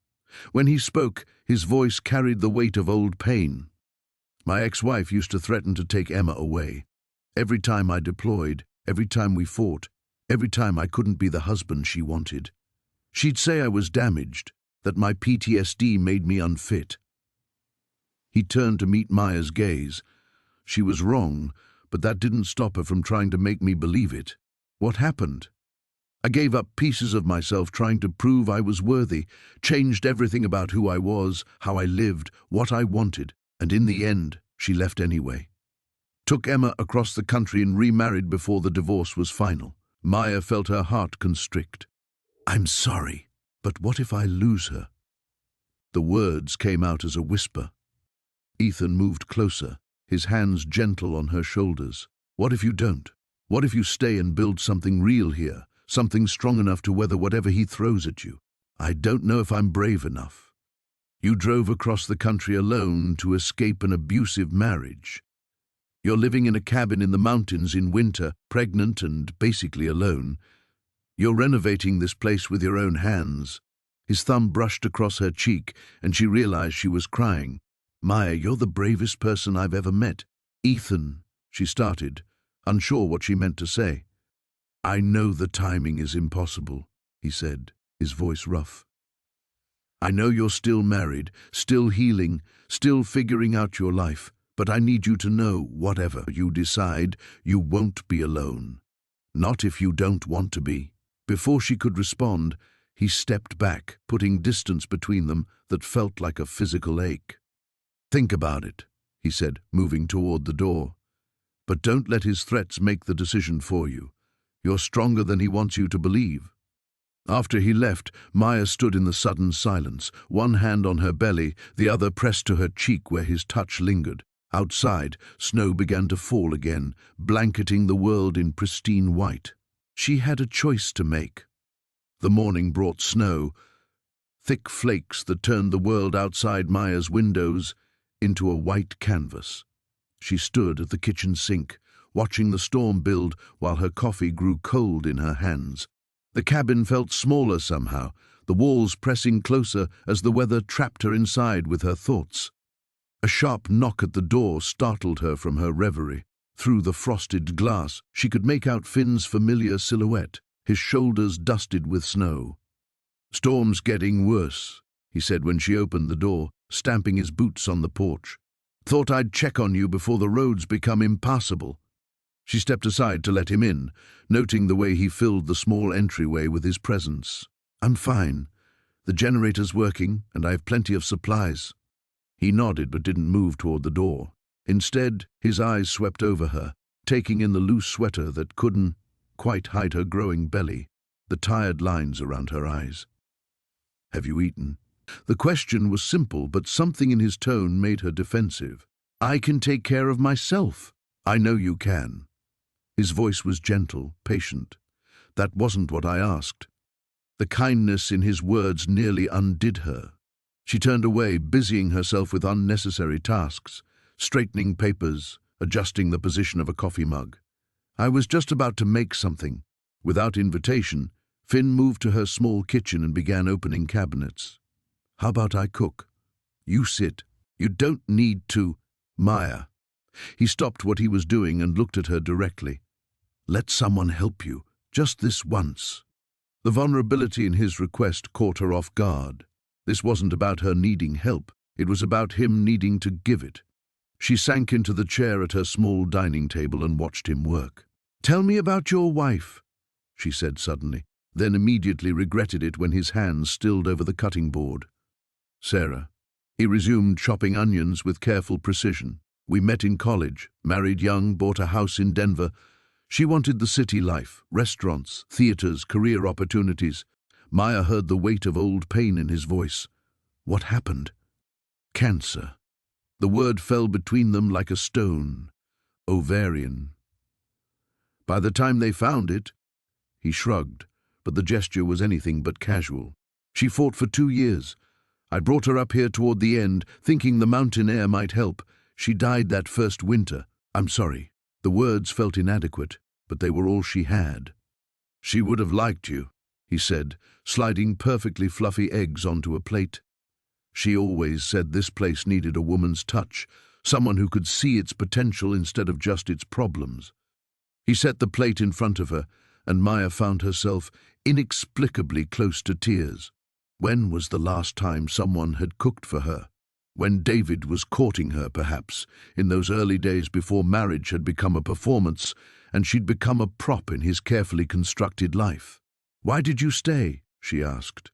When he spoke, his voice carried the weight of old pain. "My ex-wife used to threaten to take Emma away. Every time I deployed, every time we fought, every time I couldn't be the husband she wanted. She'd say I was damaged, that my PTSD made me unfit." He turned to meet Maya's gaze. She was wrong, but that didn't stop her from trying to make me believe it. "What happened?" "I gave up pieces of myself trying to prove I was worthy, changed everything about who I was, how I lived, what I wanted, and in the end, she left anyway. Took Emma across the country and remarried before the divorce was final." Maya felt her heart constrict. "I'm sorry, but what if I lose her?" The words came out as a whisper. Ethan moved closer, his hands gentle on her shoulders. "What if you don't? What if you stay and build something real here, something strong enough to weather whatever he throws at you? I don't know if I'm brave enough. You drove across the country alone to escape an abusive marriage. You're living in a cabin in the mountains in winter, pregnant and basically alone. You're renovating this place with your own hands. His thumb brushed across her cheek, and she realized she was crying. Maya, you're the bravest person I've ever met. Ethan, she started, unsure what she meant to say. I know the timing is impossible, he said, his voice rough. I know you're still married, still healing, still figuring out your life, but I need you to know, whatever you decide, you won't be alone. Not if you don't want to be. Before she could respond, he stepped back, putting distance between them that felt like a physical ache. Think about it, he said, moving toward the door. But don't let his threats make the decision for you. You're stronger than he wants you to believe. After he left, Maya stood in the sudden silence, one hand on her belly, the other pressed to her cheek where his touch lingered. Outside, snow began to fall again, blanketing the world in pristine white. She had a choice to make. The morning brought snow, thick flakes that turned the world outside Maya's windows into a white canvas. She stood at the kitchen sink, watching the storm build while her coffee grew cold in her hands. The cabin felt smaller somehow, the walls pressing closer as the weather trapped her inside with her thoughts. A sharp knock at the door startled her from her reverie. Through the frosted glass, she could make out Finn's familiar silhouette, his shoulders dusted with snow. Storm's getting worse, he said when she opened the door, stamping his boots on the porch. Thought I'd check on you before the roads become impassable. She stepped aside to let him in, noting the way he filled the small entryway with his presence. I'm fine. The generator's working, and I have plenty of supplies. He nodded but didn't move toward the door. Instead, his eyes swept over her, taking in the loose sweater that couldn't quite hide her growing belly, the tired lines around her eyes. Have you eaten? The question was simple, but something in his tone made her defensive. I can take care of myself. I know you can. His voice was gentle, patient. That wasn't what I asked. The kindness in his words nearly undid her. She turned away, busying herself with unnecessary tasks, straightening papers, adjusting the position of a coffee mug. I was just about to make something. Without invitation, Finn moved to her small kitchen and began opening cabinets. How about I cook? You sit. You don't need to. Maya. He stopped what he was doing and looked at her directly. Let someone help you, just this once. The vulnerability in his request caught her off guard. This wasn't about her needing help, it was about him needing to give it. She sank into the chair at her small dining table and watched him work. Tell me about your wife, she said suddenly, then immediately regretted it when his hands stilled over the cutting board. Sarah. He resumed chopping onions with careful precision. We met in college, married young, bought a house in Denver. She wanted the city life, restaurants, theaters, career opportunities. Maya heard the weight of old pain in his voice. What happened? Cancer. The word fell between them like a stone. Ovarian. By the time they found it, he shrugged, but the gesture was anything but casual. She fought for 2 years. I brought her up here toward the end, thinking the mountain air might help. She died that first winter. I'm sorry. The words felt inadequate, but they were all she had. She would have liked you, he said, sliding perfectly fluffy eggs onto a plate. She always said this place needed a woman's touch, someone who could see its potential instead of just its problems. He set the plate in front of her, and Maya found herself inexplicably close to tears. When was the last time someone had cooked for her? When David was courting her, perhaps, in those early days before marriage had become a performance, and she'd become a prop in his carefully constructed life. Why did you stay? She asked.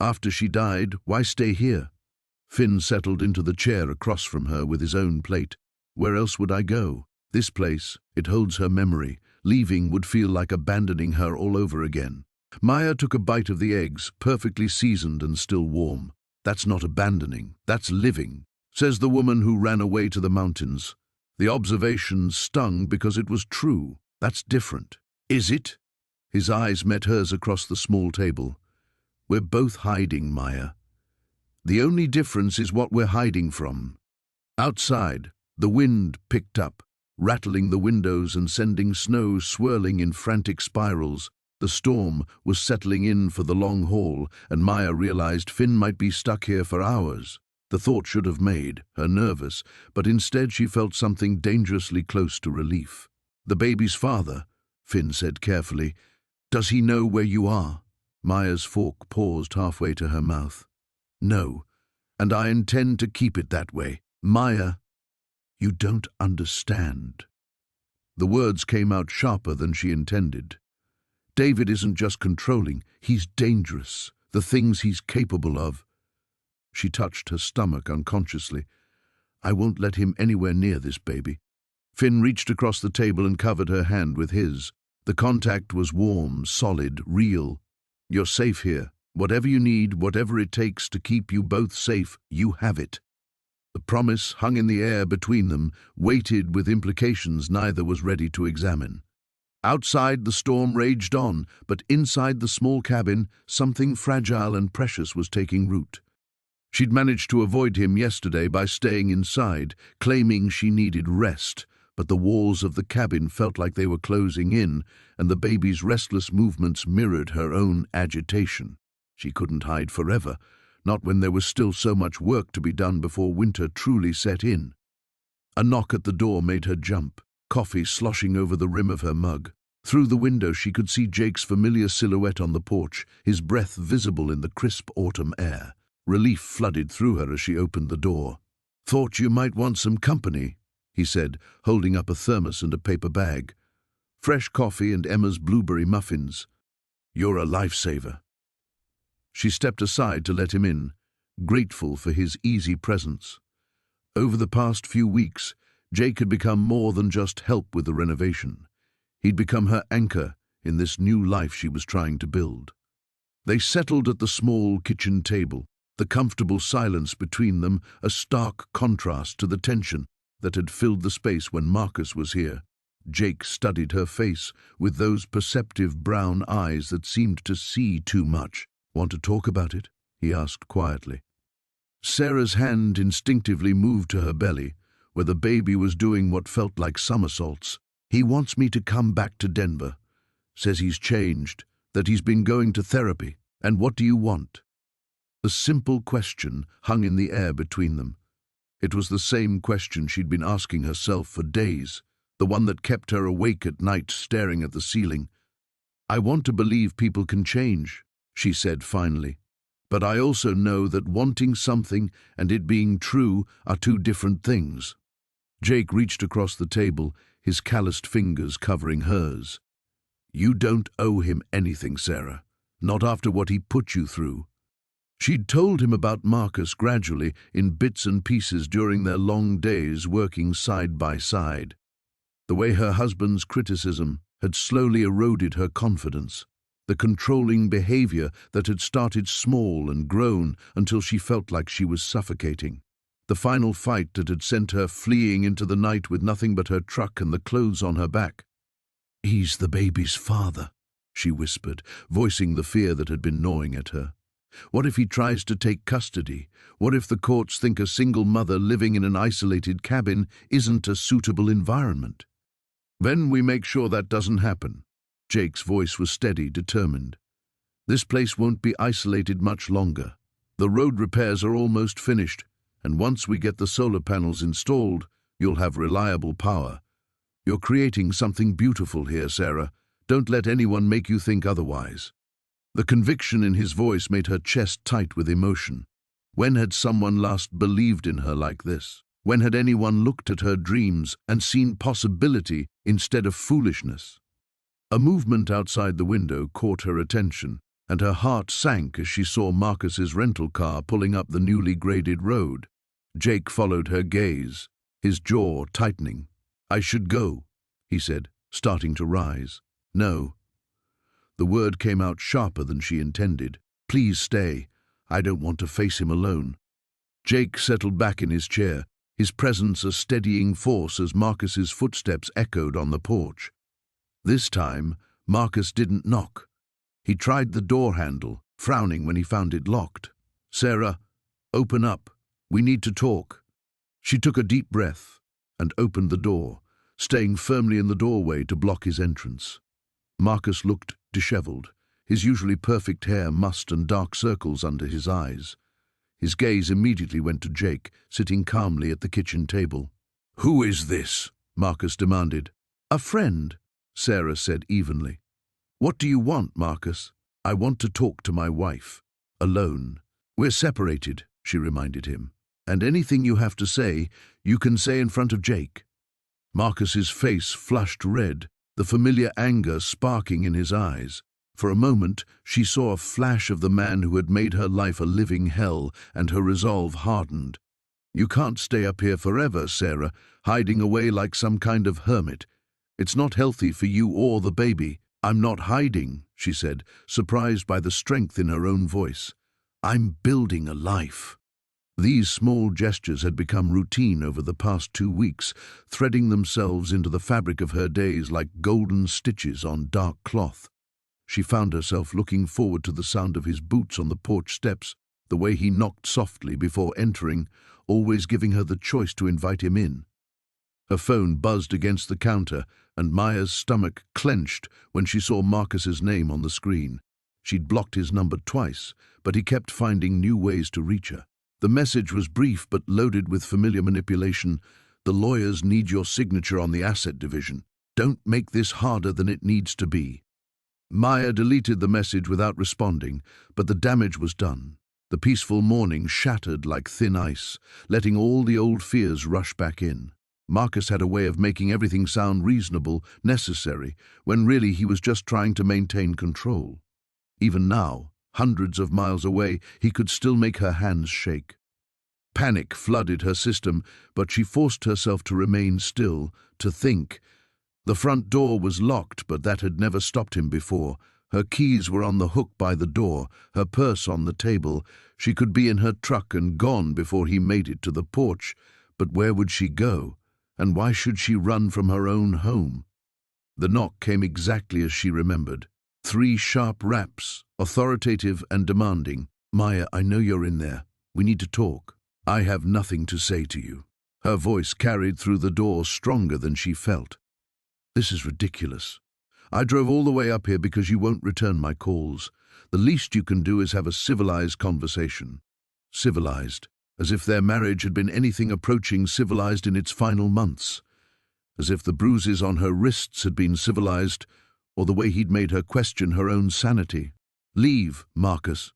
After she died, why stay here? Finn settled into the chair across from her with his own plate. Where else would I go? This place, it holds her memory. Leaving would feel like abandoning her all over again. Maya took a bite of the eggs, perfectly seasoned and still warm. That's not abandoning, that's living, says the woman who ran away to the mountains. The observation stung because it was true. That's different. Is it? His eyes met hers across the small table. We're both hiding, Maya. The only difference is what we're hiding from. Outside, the wind picked up, rattling the windows and sending snow swirling in frantic spirals. The storm was settling in for the long haul, and Maya realized Finn might be stuck here for hours. The thought should have made her nervous, but instead she felt something dangerously close to relief. The baby's father, Finn said carefully. Does he know where you are? Maya's fork paused halfway to her mouth. No, and I intend to keep it that way. Maya, you don't understand. The words came out sharper than she intended. David isn't just controlling, he's dangerous. The things he's capable of. She touched her stomach unconsciously. I won't let him anywhere near this baby. Finn reached across the table and covered her hand with his. The contact was warm, solid, real. You're safe here. Whatever you need, whatever it takes to keep you both safe, you have it. The promise hung in the air between them, weighted with implications neither was ready to examine. Outside, the storm raged on, but inside the small cabin, something fragile and precious was taking root. She'd managed to avoid him yesterday by staying inside, claiming she needed rest, but the walls of the cabin felt like they were closing in, and the baby's restless movements mirrored her own agitation. She couldn't hide forever, not when there was still so much work to be done before winter truly set in. A knock at the door made her jump, coffee sloshing over the rim of her mug. Through the window she could see Jake's familiar silhouette on the porch, his breath visible in the crisp autumn air. Relief flooded through her as she opened the door. Thought you might want some company, he said, holding up a thermos and a paper bag. Fresh coffee and Emma's blueberry muffins. You're a lifesaver. She stepped aside to let him in, grateful for his easy presence. Over the past few weeks, Jake had become more than just help with the renovation. He'd become her anchor in this new life she was trying to build. They settled at the small kitchen table, the comfortable silence between them a stark contrast to the tension that had filled the space when Marcus was here. Jake studied her face with those perceptive brown eyes that seemed to see too much. Want to talk about it? He asked quietly. Sarah's hand instinctively moved to her belly, where the baby was doing what felt like somersaults. He wants me to come back to Denver. Says he's changed, that he's been going to therapy. And what do you want? The simple question hung in the air between them. It was the same question she'd been asking herself for days, the one that kept her awake at night staring at the ceiling. I want to believe people can change, she said finally. But I also know that wanting something and it being true are two different things. Jake reached across the table, his calloused fingers covering hers. You don't owe him anything, Sarah. Not after what he put you through. She'd told him about Marcus gradually, in bits and pieces during their long days working side by side. The way her husband's criticism had slowly eroded her confidence. The controlling behavior that had started small and grown until she felt like she was suffocating. The final fight that had sent her fleeing into the night with nothing but her truck and the clothes on her back. He's the baby's father, she whispered, voicing the fear that had been gnawing at her. What if he tries to take custody? What if the courts think a single mother living in an isolated cabin isn't a suitable environment? Then we make sure that doesn't happen. Jake's voice was steady, determined. This place won't be isolated much longer. The road repairs are almost finished, and once we get the solar panels installed, you'll have reliable power. You're creating something beautiful here, Sarah. Don't let anyone make you think otherwise. The conviction in his voice made her chest tight with emotion. When had someone last believed in her like this? When had anyone looked at her dreams and seen possibility instead of foolishness? A movement outside the window caught her attention, and her heart sank as she saw Marcus's rental car pulling up the newly graded road. Jake followed her gaze, his jaw tightening. I should go, he said, starting to rise. No. The word came out sharper than she intended. Please stay. I don't want to face him alone. Jake settled back in his chair, his presence a steadying force as Marcus's footsteps echoed on the porch. This time, Marcus didn't knock. He tried the door handle, frowning when he found it locked. "Sarah, open up. We need to talk." She took a deep breath and opened the door, staying firmly in the doorway to block his entrance. Marcus looked disheveled, his usually perfect hair mussed and dark circles under his eyes. His gaze immediately went to Jake, sitting calmly at the kitchen table. "Who is this?" Marcus demanded. "A friend," Sarah said evenly. "What do you want, Marcus?" "I want to talk to my wife. Alone." "We're separated," she reminded him. "And anything you have to say, you can say in front of Jake." Marcus's face flushed red, the familiar anger sparking in his eyes. For a moment, she saw a flash of the man who had made her life a living hell, and her resolve hardened. "You can't stay up here forever, Sarah, hiding away like some kind of hermit. It's not healthy for you or the baby." "I'm not hiding," she said, surprised by the strength in her own voice. "I'm building a life." These small gestures had become routine over the past 2 weeks, threading themselves into the fabric of her days like golden stitches on dark cloth. She found herself looking forward to the sound of his boots on the porch steps, the way he knocked softly before entering, always giving her the choice to invite him in. Her phone buzzed against the counter, and Maya's stomach clenched when she saw Marcus's name on the screen. She'd blocked his number twice, but he kept finding new ways to reach her. The message was brief but loaded with familiar manipulation. "The lawyers need your signature on the asset division. Don't make this harder than it needs to be." Maya deleted the message without responding, but the damage was done. The peaceful morning shattered like thin ice, letting all the old fears rush back in. Marcus had a way of making everything sound reasonable, necessary, when really he was just trying to maintain control. Even now, hundreds of miles away, he could still make her hands shake. Panic flooded her system, but she forced herself to remain still, to think. The front door was locked, but that had never stopped him before. Her keys were on the hook by the door, her purse on the table. She could be in her truck and gone before he made it to the porch. But where would she go? And why should she run from her own home? The knock came exactly as she remembered. 3 sharp raps, authoritative and demanding. "Maya, I know you're in there. We need to talk. I have nothing to say to you." Her voice carried through the door stronger than she felt. "This is ridiculous. I drove all the way up here because you won't return my calls. The least you can do is have a civilized conversation." Civilized, as if their marriage had been anything approaching civilized in its final months. As if the bruises on her wrists had been civilized, or the way he'd made her question her own sanity. "Leave, Marcus.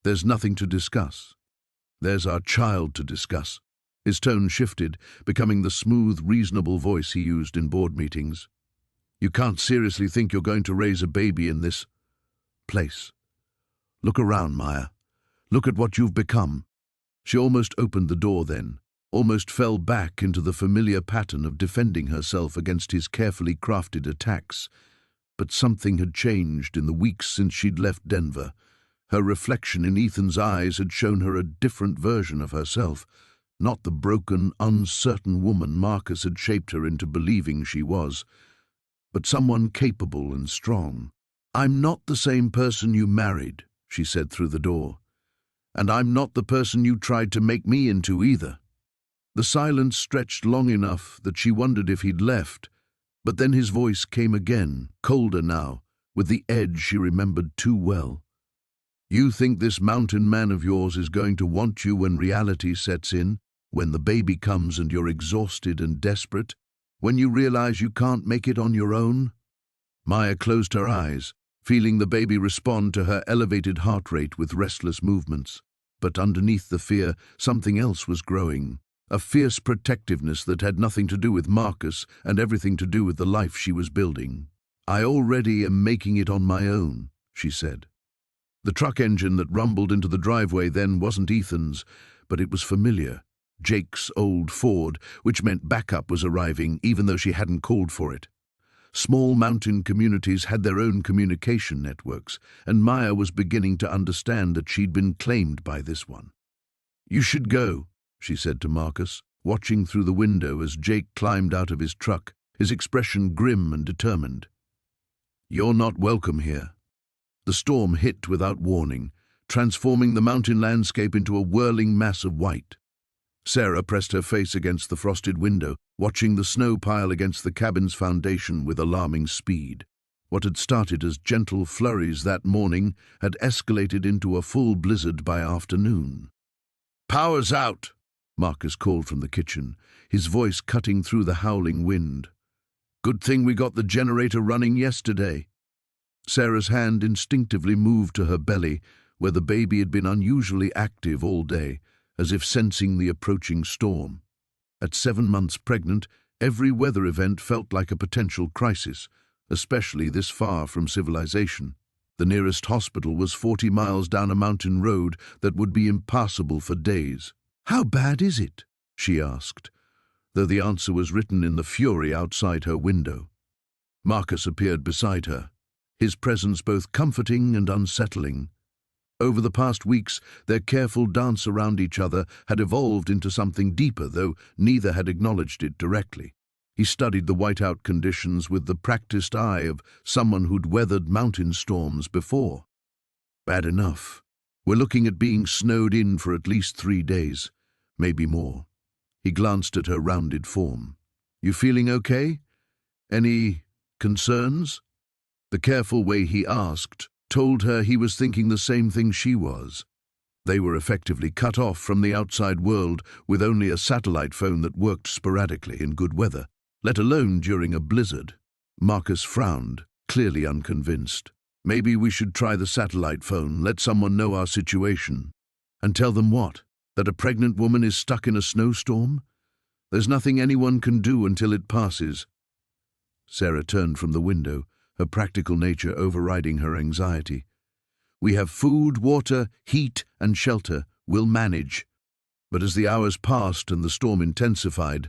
There's nothing to discuss." "There's our child to discuss." His tone shifted, becoming the smooth, reasonable voice he used in board meetings. "You can't seriously think you're going to raise a baby in this place. Look around, Maya. Look at what you've become." She almost opened the door then, almost fell back into the familiar pattern of defending herself against his carefully crafted attacks. But something had changed in the weeks since she'd left Denver. Her reflection in Ethan's eyes had shown her a different version of herself, not the broken, uncertain woman Marcus had shaped her into believing she was, but someone capable and strong. "I'm not the same person you married," she said through the door. "And I'm not the person you tried to make me into either." The silence stretched long enough that she wondered if he'd left, but then his voice came again, colder now, with the edge she remembered too well. "You think this mountain man of yours is going to want you when reality sets in, when the baby comes and you're exhausted and desperate, when you realize you can't make it on your own?" Maya closed her eyes, feeling the baby respond to her elevated heart rate with restless movements. But underneath the fear, something else was growing, a fierce protectiveness that had nothing to do with Marcus and everything to do with the life she was building. "I already am making it on my own," she said. The truck engine that rumbled into the driveway then wasn't Ethan's, but it was familiar. Jake's old Ford, which meant backup was arriving even though she hadn't called for it. Small mountain communities had their own communication networks, and Maya was beginning to understand that she'd been claimed by this one. "You should go," she said to Marcus, watching through the window as Jake climbed out of his truck, his expression grim and determined. You're not welcome here. The storm hit without warning, transforming the mountain landscape into a whirling mass of white. Sarah pressed her face against the frosted window, watching the snow pile against the cabin's foundation with alarming speed. What had started as gentle flurries that morning had escalated into a full blizzard by afternoon. "Power's out," Marcus called from the kitchen, his voice cutting through the howling wind. "Good thing we got the generator running yesterday." Sarah's hand instinctively moved to her belly, where the baby had been unusually active all day, as if sensing the approaching storm. At 7 months pregnant, every weather event felt like a potential crisis, especially this far from civilization. The nearest hospital was 40 miles down a mountain road that would be impassable for days. "How bad is it?" she asked, though the answer was written in the fury outside her window. Marcus appeared beside her, his presence both comforting and unsettling. Over the past weeks, their careful dance around each other had evolved into something deeper, though neither had acknowledged it directly. He studied the whiteout conditions with the practiced eye of someone who'd weathered mountain storms before. "Bad enough. We're looking at being snowed in for at least 3 days, maybe more." He glanced at her rounded form. "You feeling okay? Any concerns?" The careful way he asked told her he was thinking the same thing she was. They were effectively cut off from the outside world with only a satellite phone that worked sporadically in good weather, let alone during a blizzard. Marcus frowned, clearly unconvinced. "Maybe we should try the satellite phone, let someone know our situation." "And tell them what? That a pregnant woman is stuck in a snowstorm? There's nothing anyone can do until it passes." Sarah turned from the window, her practical nature overriding her anxiety. "We have food, water, heat, and shelter. We'll manage." But as the hours passed and the storm intensified,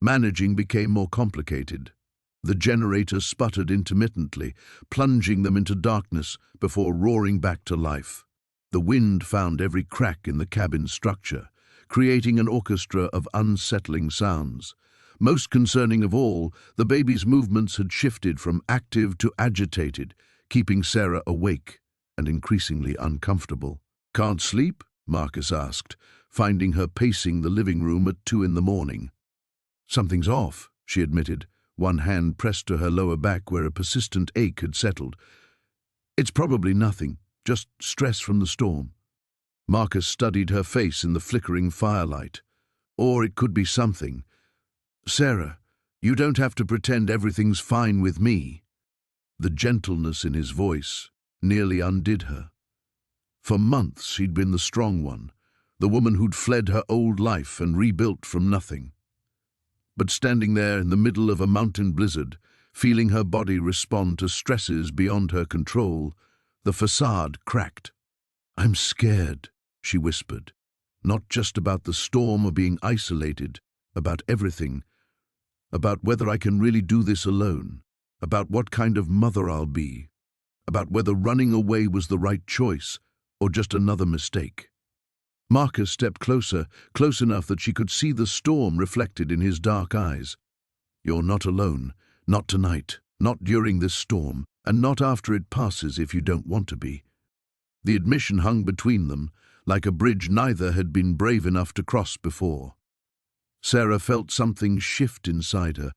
managing became more complicated. The generator sputtered intermittently, plunging them into darkness before roaring back to life. The wind found every crack in the cabin's structure, creating an orchestra of unsettling sounds. Most concerning of all, the baby's movements had shifted from active to agitated, keeping Sarah awake and increasingly uncomfortable. "Can't sleep?" Marcus asked, finding her pacing the living room at 2 in the morning. "Something's off," she admitted, one hand pressed to her lower back where a persistent ache had settled. "It's probably nothing, just stress from the storm." Marcus studied her face in the flickering firelight. "Or it could be something. Sarah, you don't have to pretend everything's fine with me." The gentleness in his voice nearly undid her. For months she'd been the strong one, the woman who'd fled her old life and rebuilt from nothing. But standing there in the middle of a mountain blizzard, feeling her body respond to stresses beyond her control, the facade cracked. "I'm scared," she whispered. "Not just about the storm or being isolated, about everything. About whether I can really do this alone, about what kind of mother I'll be, about whether running away was the right choice or just another mistake." Marcus stepped closer, close enough that she could see the storm reflected in his dark eyes. "You're not alone, not tonight, not during this storm, and not after it passes if you don't want to be." The admission hung between them, like a bridge neither had been brave enough to cross before. Sarah felt something shift inside her,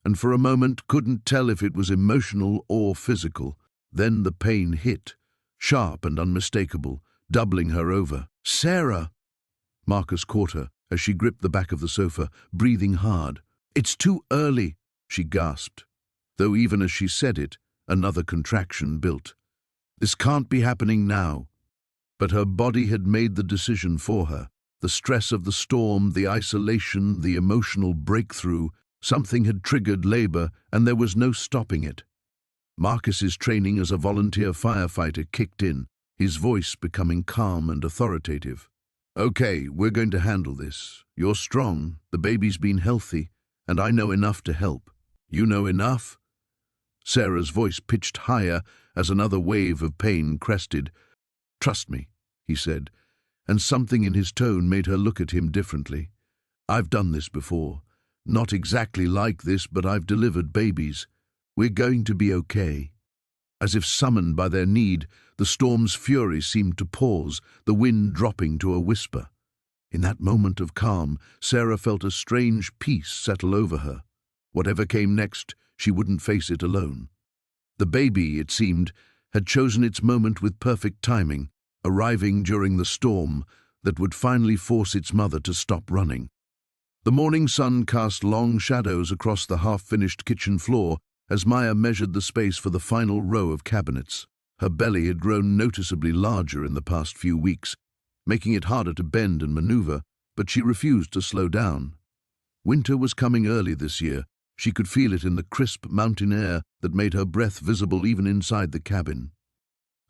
and for a moment couldn't tell if it was emotional or physical. Then the pain hit, sharp and unmistakable, doubling her over. "Sarah!" Marcus caught her as she gripped the back of the sofa, breathing hard. "It's too early," she gasped, though even as she said it, another contraction built. "This can't be happening now." But her body had made the decision for her. The stress of the storm, the isolation, the emotional breakthrough, something had triggered labor, and there was no stopping it. Marcus's training as a volunteer firefighter kicked in, his voice becoming calm and authoritative. "Okay, we're going to handle this. You're strong, the baby's been healthy, and I know enough to help." "You know enough?" Sarah's voice pitched higher as another wave of pain crested. "Trust me," he said, and something in his tone made her look at him differently. "I've done this before. Not exactly like this, but I've delivered babies. We're going to be okay." As if summoned by their need, the storm's fury seemed to pause, the wind dropping to a whisper. In that moment of calm, Sarah felt a strange peace settle over her. Whatever came next, she wouldn't face it alone. The baby, it seemed, had chosen its moment with perfect timing, arriving during the storm that would finally force its mother to stop running. The morning sun cast long shadows across the half-finished kitchen floor as Maya measured the space for the final row of cabinets. Her belly had grown noticeably larger in the past few weeks, making it harder to bend and maneuver, but she refused to slow down. Winter was coming early this year. She could feel it in the crisp mountain air that made her breath visible even inside the cabin.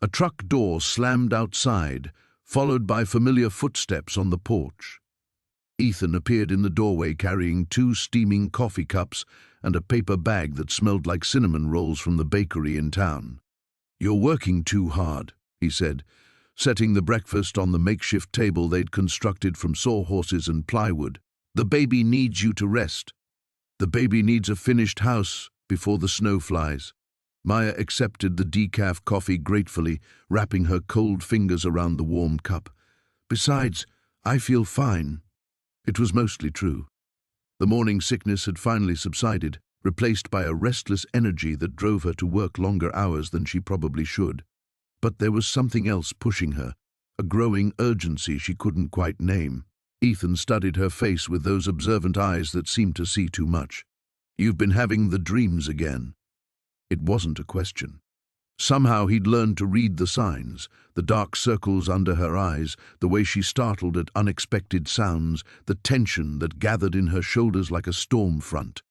A truck door slammed outside, followed by familiar footsteps on the porch. Ethan appeared in the doorway carrying 2 steaming coffee cups and a paper bag that smelled like cinnamon rolls from the bakery in town. "You're working too hard," he said, setting the breakfast on the makeshift table they'd constructed from sawhorses and plywood. "The baby needs you to rest. The baby needs a finished house before the snow flies." Maya accepted the decaf coffee gratefully, wrapping her cold fingers around the warm cup. "Besides, I feel fine." It was mostly true. The morning sickness had finally subsided, replaced by a restless energy that drove her to work longer hours than she probably should. But there was something else pushing her, a growing urgency she couldn't quite name. Ethan studied her face with those observant eyes that seemed to see too much. "You've been having the dreams again." It wasn't a question. Somehow he'd learned to read the signs, the dark circles under her eyes, the way she startled at unexpected sounds, the tension that gathered in her shoulders like a storm front.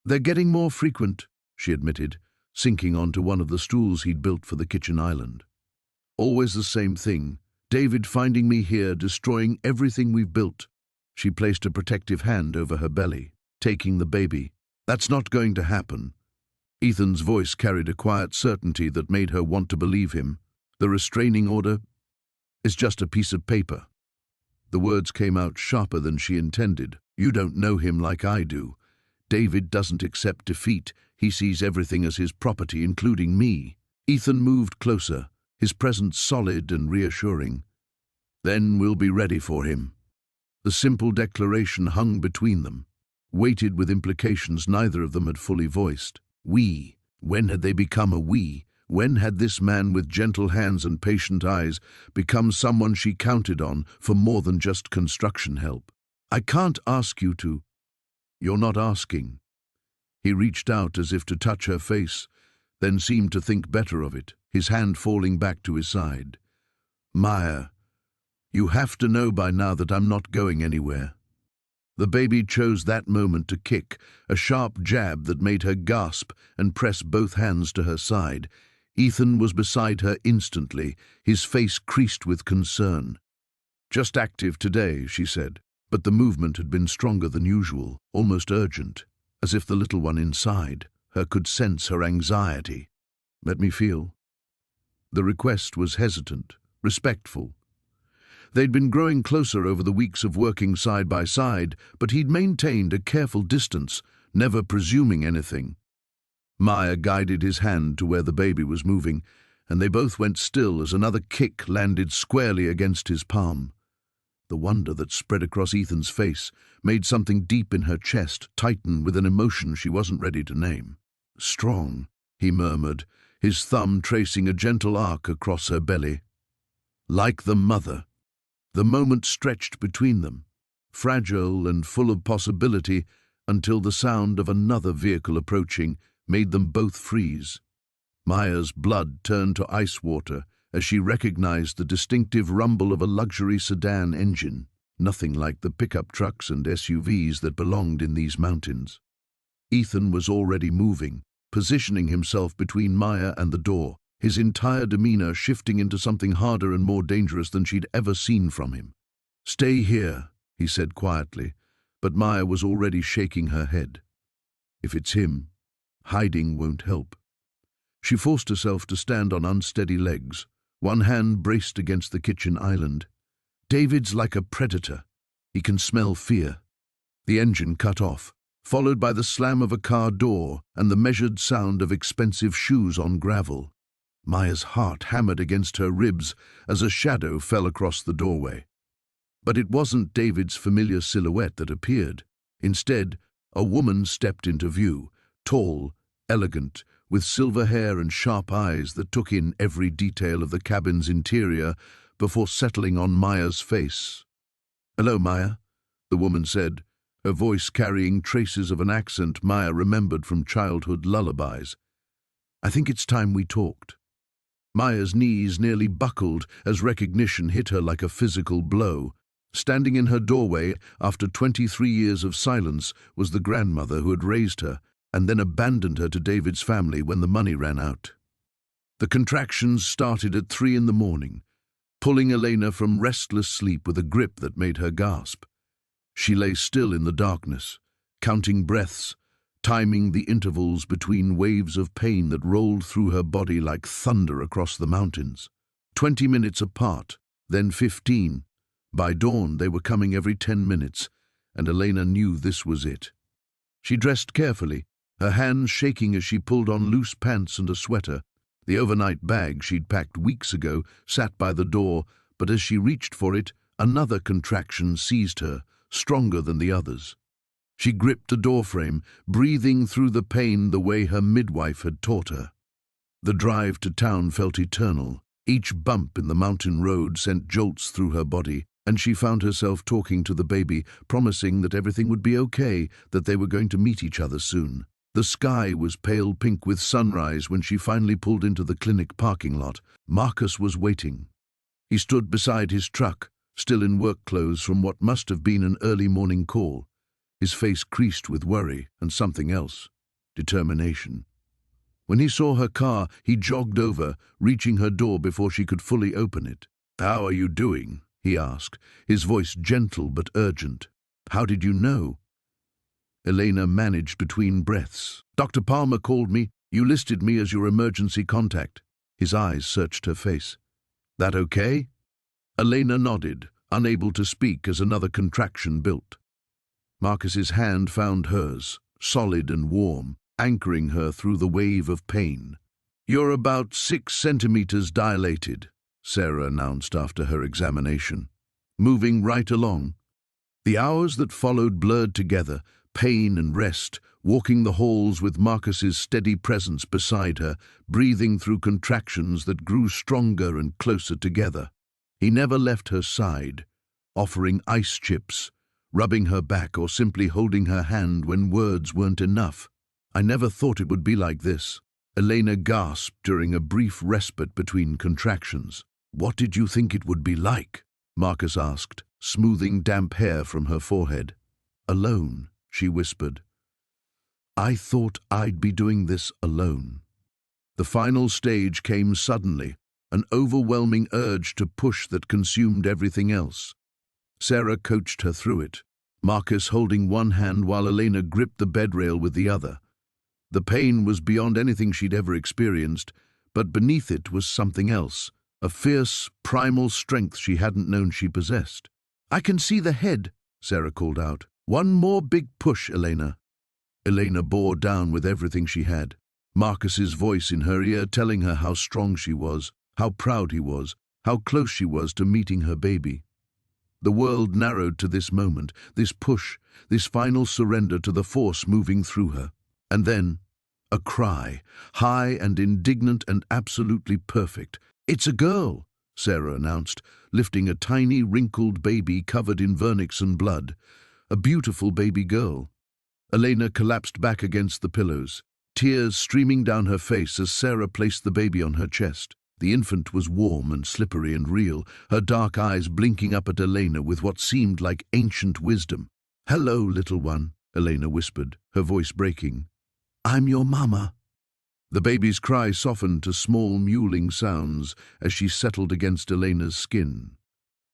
"They're getting more frequent," she admitted, sinking onto one of the stools he'd built for the kitchen island. "Always the same thing. David finding me here, destroying everything we've built." She placed a protective hand over her belly, taking the baby. "That's not going to happen." Ethan's voice carried a quiet certainty that made her want to believe him. "The restraining order is just a piece of paper." The words came out sharper than she intended. "You don't know him like I do. David doesn't accept defeat. He sees everything as his property, including me." Ethan moved closer, his presence solid and reassuring. "Then we'll be ready for him." The simple declaration hung between them, weighted with implications neither of them had fully voiced. We. When had they become a we? When had this man with gentle hands and patient eyes become someone she counted on for more than just construction help? "I can't ask you to." "You're not asking." He reached out as if to touch her face, then seemed to think better of it, his hand falling back to his side. "Maya, you have to know by now that I'm not going anywhere." The baby chose that moment to kick, a sharp jab that made her gasp and press both hands to her side. Ethan was beside her instantly, his face creased with concern. "Just active today," she said, but the movement had been stronger than usual, almost urgent, as if the little one inside her could sense her anxiety. "Let me feel." The request was hesitant, respectful. They'd been growing closer over the weeks of working side by side, but he'd maintained a careful distance, never presuming anything. Maya guided his hand to where the baby was moving, and they both went still as another kick landed squarely against his palm. The wonder that spread across Ethan's face made something deep in her chest tighten with an emotion she wasn't ready to name. "Strong," he murmured, his thumb tracing a gentle arc across her belly. "Like the mother." The moment stretched between them, fragile and full of possibility, until the sound of another vehicle approaching made them both freeze. Maya's blood turned to ice water as she recognized the distinctive rumble of a luxury sedan engine, nothing like the pickup trucks and SUVs that belonged in these mountains. Ethan was already moving, positioning himself between Maya and the door, his entire demeanor shifting into something harder and more dangerous than she'd ever seen from him. "Stay here," he said quietly, but Maya was already shaking her head. If it's him, hiding won't help. She forced herself to stand on unsteady legs, one hand braced against the kitchen island. "David's like a predator. He can smell fear." The engine cut off, followed by the slam of a car door and the measured sound of expensive shoes on gravel. Maya's heart hammered against her ribs as a shadow fell across the doorway. But it wasn't David's familiar silhouette that appeared. Instead, a woman stepped into view, tall, elegant, with silver hair and sharp eyes that took in every detail of the cabin's interior before settling on Maya's face. "Hello, Maya," the woman said, her voice carrying traces of an accent Maya remembered from childhood lullabies. "I think it's time we talked." Maya's knees nearly buckled as recognition hit her like a physical blow. Standing in her doorway after 23 years of silence was the grandmother who had raised her and then abandoned her to David's family when the money ran out. The contractions started at 3 in the morning, pulling Elena from restless sleep with a grip that made her gasp. She lay still in the darkness, counting breaths, timing the intervals between waves of pain that rolled through her body like thunder across the mountains. 20 minutes apart, then 15. By dawn, they were coming every 10 minutes, and Elena knew this was it. She dressed carefully, her hands shaking as she pulled on loose pants and a sweater. The overnight bag she'd packed weeks ago sat by the door, but as she reached for it, another contraction seized her, stronger than the others. She gripped the doorframe, breathing through the pain the way her midwife had taught her. The drive to town felt eternal. Each bump in the mountain road sent jolts through her body, and she found herself talking to the baby, promising that everything would be okay, that they were going to meet each other soon. The sky was pale pink with sunrise when she finally pulled into the clinic parking lot. Marcus was waiting. He stood beside his truck, still in work clothes from what must have been an early morning call. His face creased with worry and something else, determination. When he saw her car, he jogged over, reaching her door before she could fully open it. "How are you doing?" he asked, his voice gentle but urgent. "How did you know?" Elena managed between breaths. "Dr. Palmer called me. You listed me as your emergency contact." His eyes searched her face. "That okay?" Elena nodded, unable to speak as another contraction built. Marcus's hand found hers, solid and warm, anchoring her through the wave of pain. "You're about 6 centimeters dilated," Sarah announced after her examination. "Moving right along." The hours that followed blurred together, pain and rest, walking the halls with Marcus's steady presence beside her, breathing through contractions that grew stronger and closer together. He never left her side, offering ice chips, rubbing her back or simply holding her hand when words weren't enough. "I never thought it would be like this," Elena gasped during a brief respite between contractions. "What did you think it would be like?" Marcus asked, smoothing damp hair from her forehead. "Alone," she whispered. "I thought I'd be doing this alone." The final stage came suddenly, an overwhelming urge to push that consumed everything else. Sarah coached her through it, Marcus holding one hand while Elena gripped the bedrail with the other. The pain was beyond anything she'd ever experienced, but beneath it was something else, a fierce, primal strength she hadn't known she possessed. "I can see the head," Sarah called out. "One more big push, Elena." Elena bore down with everything she had, Marcus's voice in her ear telling her how strong she was, how proud he was, how close she was to meeting her baby. The world narrowed to this moment, this push, this final surrender to the force moving through her. And then, a cry, high and indignant and absolutely perfect. "It's a girl," Sarah announced, lifting a tiny, wrinkled baby covered in vernix and blood. A beautiful baby girl. Elena collapsed back against the pillows, tears streaming down her face as Sarah placed the baby on her chest. The infant was warm and slippery and real, her dark eyes blinking up at Elena with what seemed like ancient wisdom. "Hello, little one," Elena whispered, her voice breaking. "I'm your mama." The baby's cry softened to small mewling sounds as she settled against Elena's skin.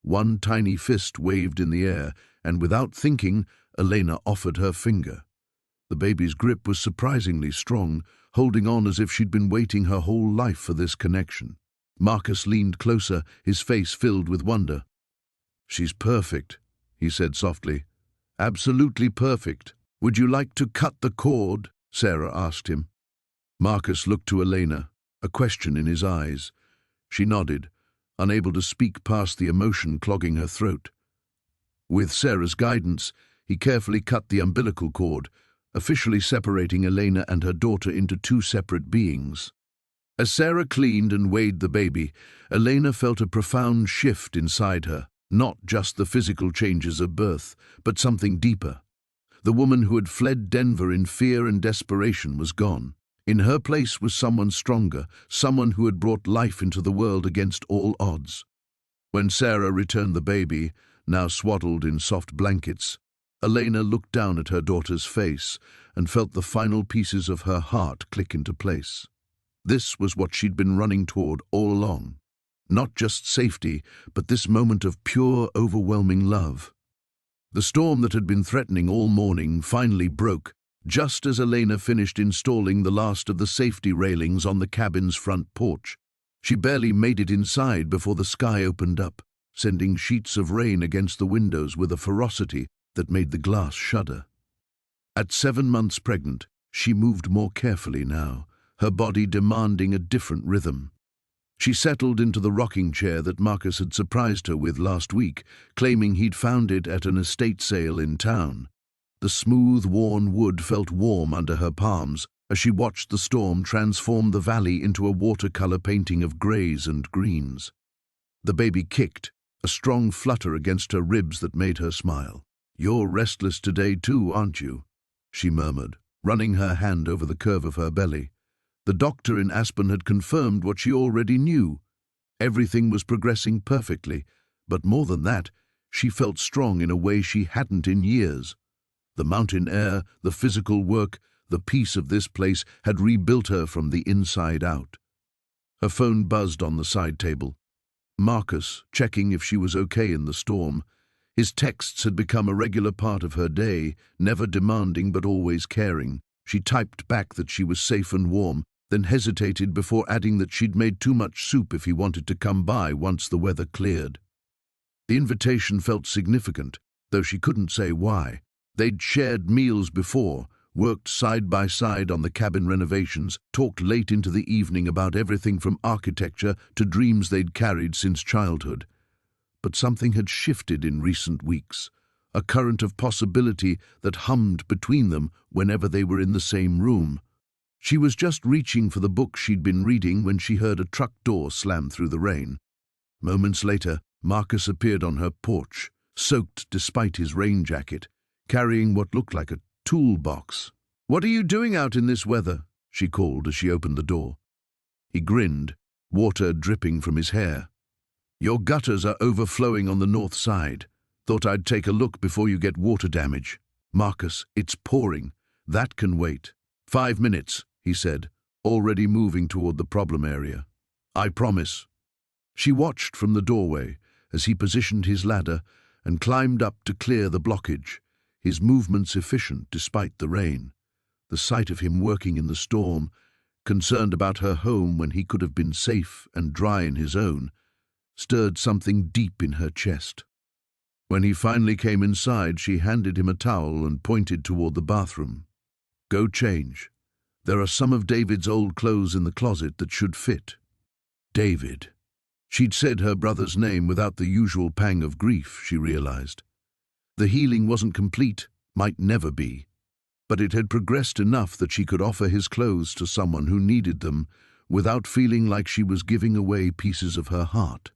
One tiny fist waved in the air, and without thinking, Elena offered her finger. The baby's grip was surprisingly strong, holding on as if she'd been waiting her whole life for this connection. Marcus leaned closer, his face filled with wonder. "She's perfect," he said softly. "Absolutely perfect." "Would you like to cut the cord?" Sarah asked him. Marcus looked to Elena, a question in his eyes. She nodded, unable to speak past the emotion clogging her throat. With Sarah's guidance, he carefully cut the umbilical cord, officially separating Elena and her daughter into two separate beings. As Sarah cleaned and weighed the baby, Elena felt a profound shift inside her, not just the physical changes of birth, but something deeper. The woman who had fled Denver in fear and desperation was gone. In her place was someone stronger, someone who had brought life into the world against all odds. When Sarah returned the baby, now swaddled in soft blankets, Elena looked down at her daughter's face and felt the final pieces of her heart click into place. This was what she'd been running toward all along. Not just safety, but this moment of pure, overwhelming love. The storm that had been threatening all morning finally broke, just as Elena finished installing the last of the safety railings on the cabin's front porch. She barely made it inside before the sky opened up, sending sheets of rain against the windows with a ferocity that made the glass shudder. At 7 months pregnant, she moved more carefully now, her body demanding a different rhythm. She settled into the rocking chair that Marcus had surprised her with last week, claiming he'd found it at an estate sale in town. The smooth, worn wood felt warm under her palms as she watched the storm transform the valley into a watercolor painting of greys and greens. The baby kicked, a strong flutter against her ribs that made her smile. "You're restless today too, aren't you?" she murmured, running her hand over the curve of her belly. The doctor in Aspen had confirmed what she already knew. Everything was progressing perfectly, but more than that, she felt strong in a way she hadn't in years. The mountain air, the physical work, the peace of this place had rebuilt her from the inside out. Her phone buzzed on the side table. Marcus, checking if she was okay in the storm. His texts had become a regular part of her day, never demanding but always caring. She typed back that she was safe and warm, then hesitated before adding that she'd made too much soup if he wanted to come by once the weather cleared. The invitation felt significant, though she couldn't say why. They'd shared meals before, worked side by side on the cabin renovations, talked late into the evening about everything from architecture to dreams they'd carried since childhood. But something had shifted in recent weeks, a current of possibility that hummed between them whenever they were in the same room. She was just reaching for the book she'd been reading when she heard a truck door slam through the rain. Moments later, Marcus appeared on her porch, soaked despite his rain jacket, carrying what looked like a toolbox. "What are you doing out in this weather?" she called as she opened the door. He grinned, water dripping from his hair. "Your gutters are overflowing on the north side. Thought I'd take a look before you get water damage." "Marcus, it's pouring. That can wait." "5 minutes," he said, already moving toward the problem area. "I promise." She watched from the doorway as he positioned his ladder and climbed up to clear the blockage, his movements efficient despite the rain. The sight of him working in the storm, concerned about her home when he could have been safe and dry in his own, stirred something deep in her chest. When he finally came inside, she handed him a towel and pointed toward the bathroom. "Go change. There are some of David's old clothes in the closet that should fit." David. She'd said her brother's name without the usual pang of grief, she realized. The healing wasn't complete, might never be, but it had progressed enough that she could offer his clothes to someone who needed them without feeling like she was giving away pieces of her heart.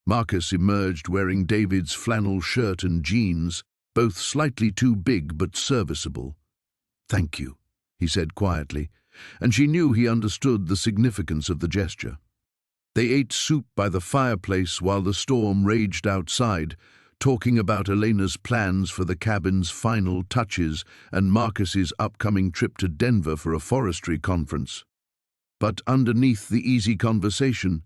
Marcus emerged wearing David's flannel shirt and jeans, both slightly too big but serviceable. "Thank you," he said quietly, and she knew he understood the significance of the gesture. They ate soup by the fireplace while the storm raged outside, talking about Elena's plans for the cabin's final touches and Marcus's upcoming trip to Denver for a forestry conference. But underneath the easy conversation,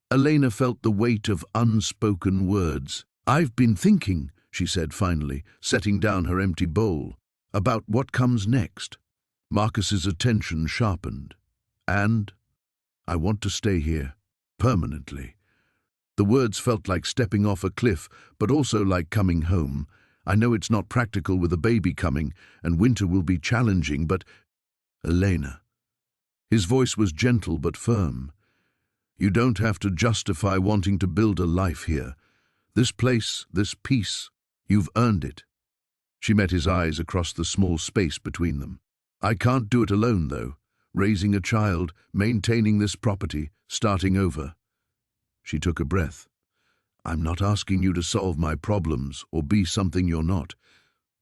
Elena felt the weight of unspoken words. "I've been thinking," she said finally, setting down her empty bowl, "about what comes next." Marcus's attention sharpened. "And I want to stay here, permanently." The words felt like stepping off a cliff, but also like coming home. "I know it's not practical with a baby coming, and winter will be challenging, but—" "Elena." His voice was gentle but firm. "You don't have to justify wanting to build a life here. This place, this peace, you've earned it." She met his eyes across the small space between them. "I can't do it alone, though. Raising a child, maintaining this property, starting over." She took a breath. "I'm not asking you to solve my problems or be something you're not,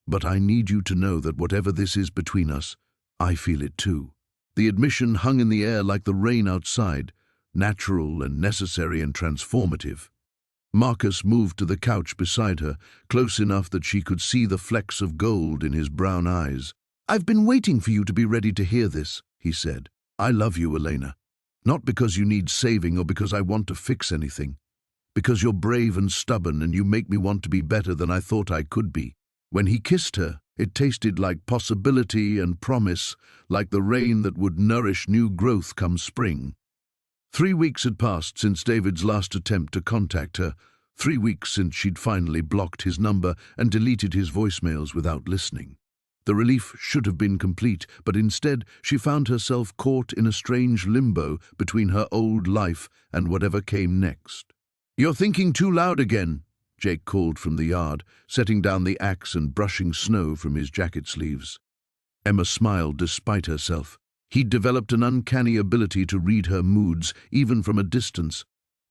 but I need you to know that whatever this is between us, I feel it too." The admission hung in the air like the rain outside, natural and necessary and transformative. Marcus moved to the couch beside her, close enough that she could see the flecks of gold in his brown eyes. "I've been waiting for you to be ready to hear this," he said. "I love you, Elena. Not because you need saving or because I want to fix anything. Because you're brave and stubborn and you make me want to be better than I thought I could be." When he kissed her, it tasted like possibility and promise, like the rain that would nourish new growth come spring. 3 weeks had passed since David's last attempt to contact her, 3 weeks since she'd finally blocked his number and deleted his voicemails without listening. The relief should have been complete, but instead she found herself caught in a strange limbo between her old life and whatever came next. "You're thinking too loud again," Jake called from the yard, setting down the axe and brushing snow from his jacket sleeves. Emma smiled despite herself. He'd developed an uncanny ability to read her moods, even from a distance.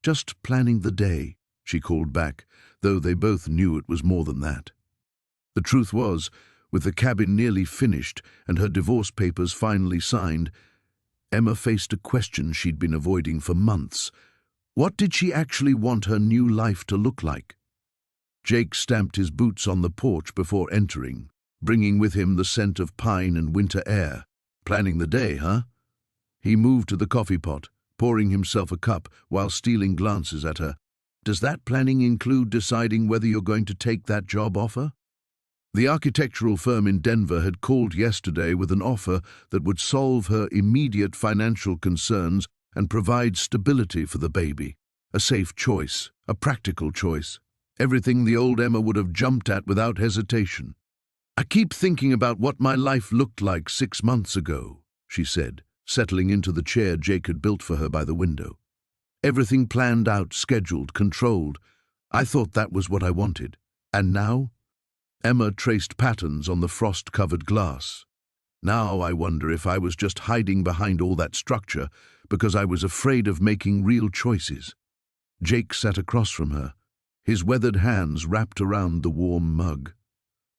"Just planning the day," she called back, though they both knew it was more than that. The truth was, with the cabin nearly finished and her divorce papers finally signed, Emma faced a question she'd been avoiding for months. What did she actually want her new life to look like? Jake stamped his boots on the porch before entering, bringing with him the scent of pine and winter air. "Planning the day, huh?" He moved to the coffee pot, pouring himself a cup while stealing glances at her. "Does that planning include deciding whether you're going to take that job offer?" The architectural firm in Denver had called yesterday with an offer that would solve her immediate financial concerns and provide stability for the baby. A safe choice, a practical choice. Everything the old Emma would have jumped at without hesitation. "I keep thinking about what my life looked like 6 months ago," she said, settling into the chair Jake had built for her by the window. "Everything planned out, scheduled, controlled. I thought that was what I wanted. And now?" Emma traced patterns on the frost-covered glass. "Now I wonder if I was just hiding behind all that structure because I was afraid of making real choices." Jake sat across from her, his weathered hands wrapped around the warm mug.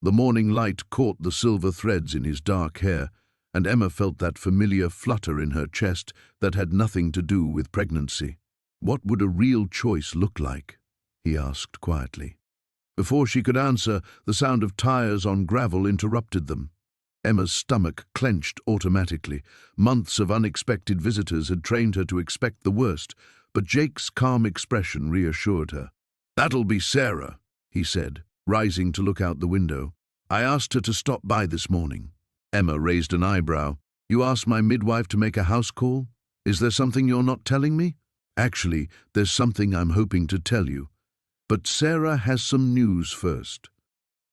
The morning light caught the silver threads in his dark hair, and Emma felt that familiar flutter in her chest that had nothing to do with pregnancy. "What would a real choice look like?" he asked quietly. Before she could answer, the sound of tires on gravel interrupted them. Emma's stomach clenched automatically. Months of unexpected visitors had trained her to expect the worst, but Jake's calm expression reassured her. "That'll be Sarah," he said, rising to look out the window. "I asked her to stop by this morning." Emma raised an eyebrow. "You asked my midwife to make a house call? Is there something you're not telling me?" "Actually, there's something I'm hoping to tell you. But Sarah has some news first."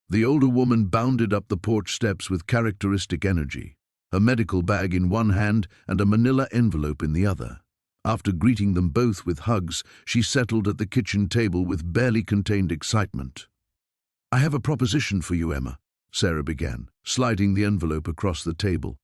The older woman bounded up the porch steps with characteristic energy, her medical bag in one hand and a manila envelope in the other. After greeting them both with hugs, she settled at the kitchen table with barely contained excitement. "I have a proposition for you, Emma," Sarah began, sliding the envelope across the table.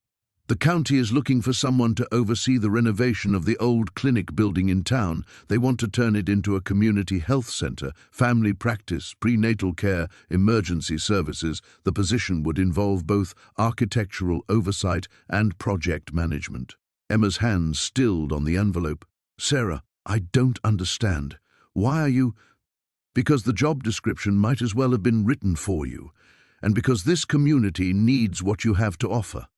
"The county is looking for someone to oversee the renovation of the old clinic building in town. They want to turn it into a community health center, family practice, prenatal care, emergency services. The position would involve both architectural oversight and project management." Emma's hands stilled on the envelope. "Sarah, I don't understand. Why are you—" "Because the job description might as well have been written for you, and because this community needs what you have to offer."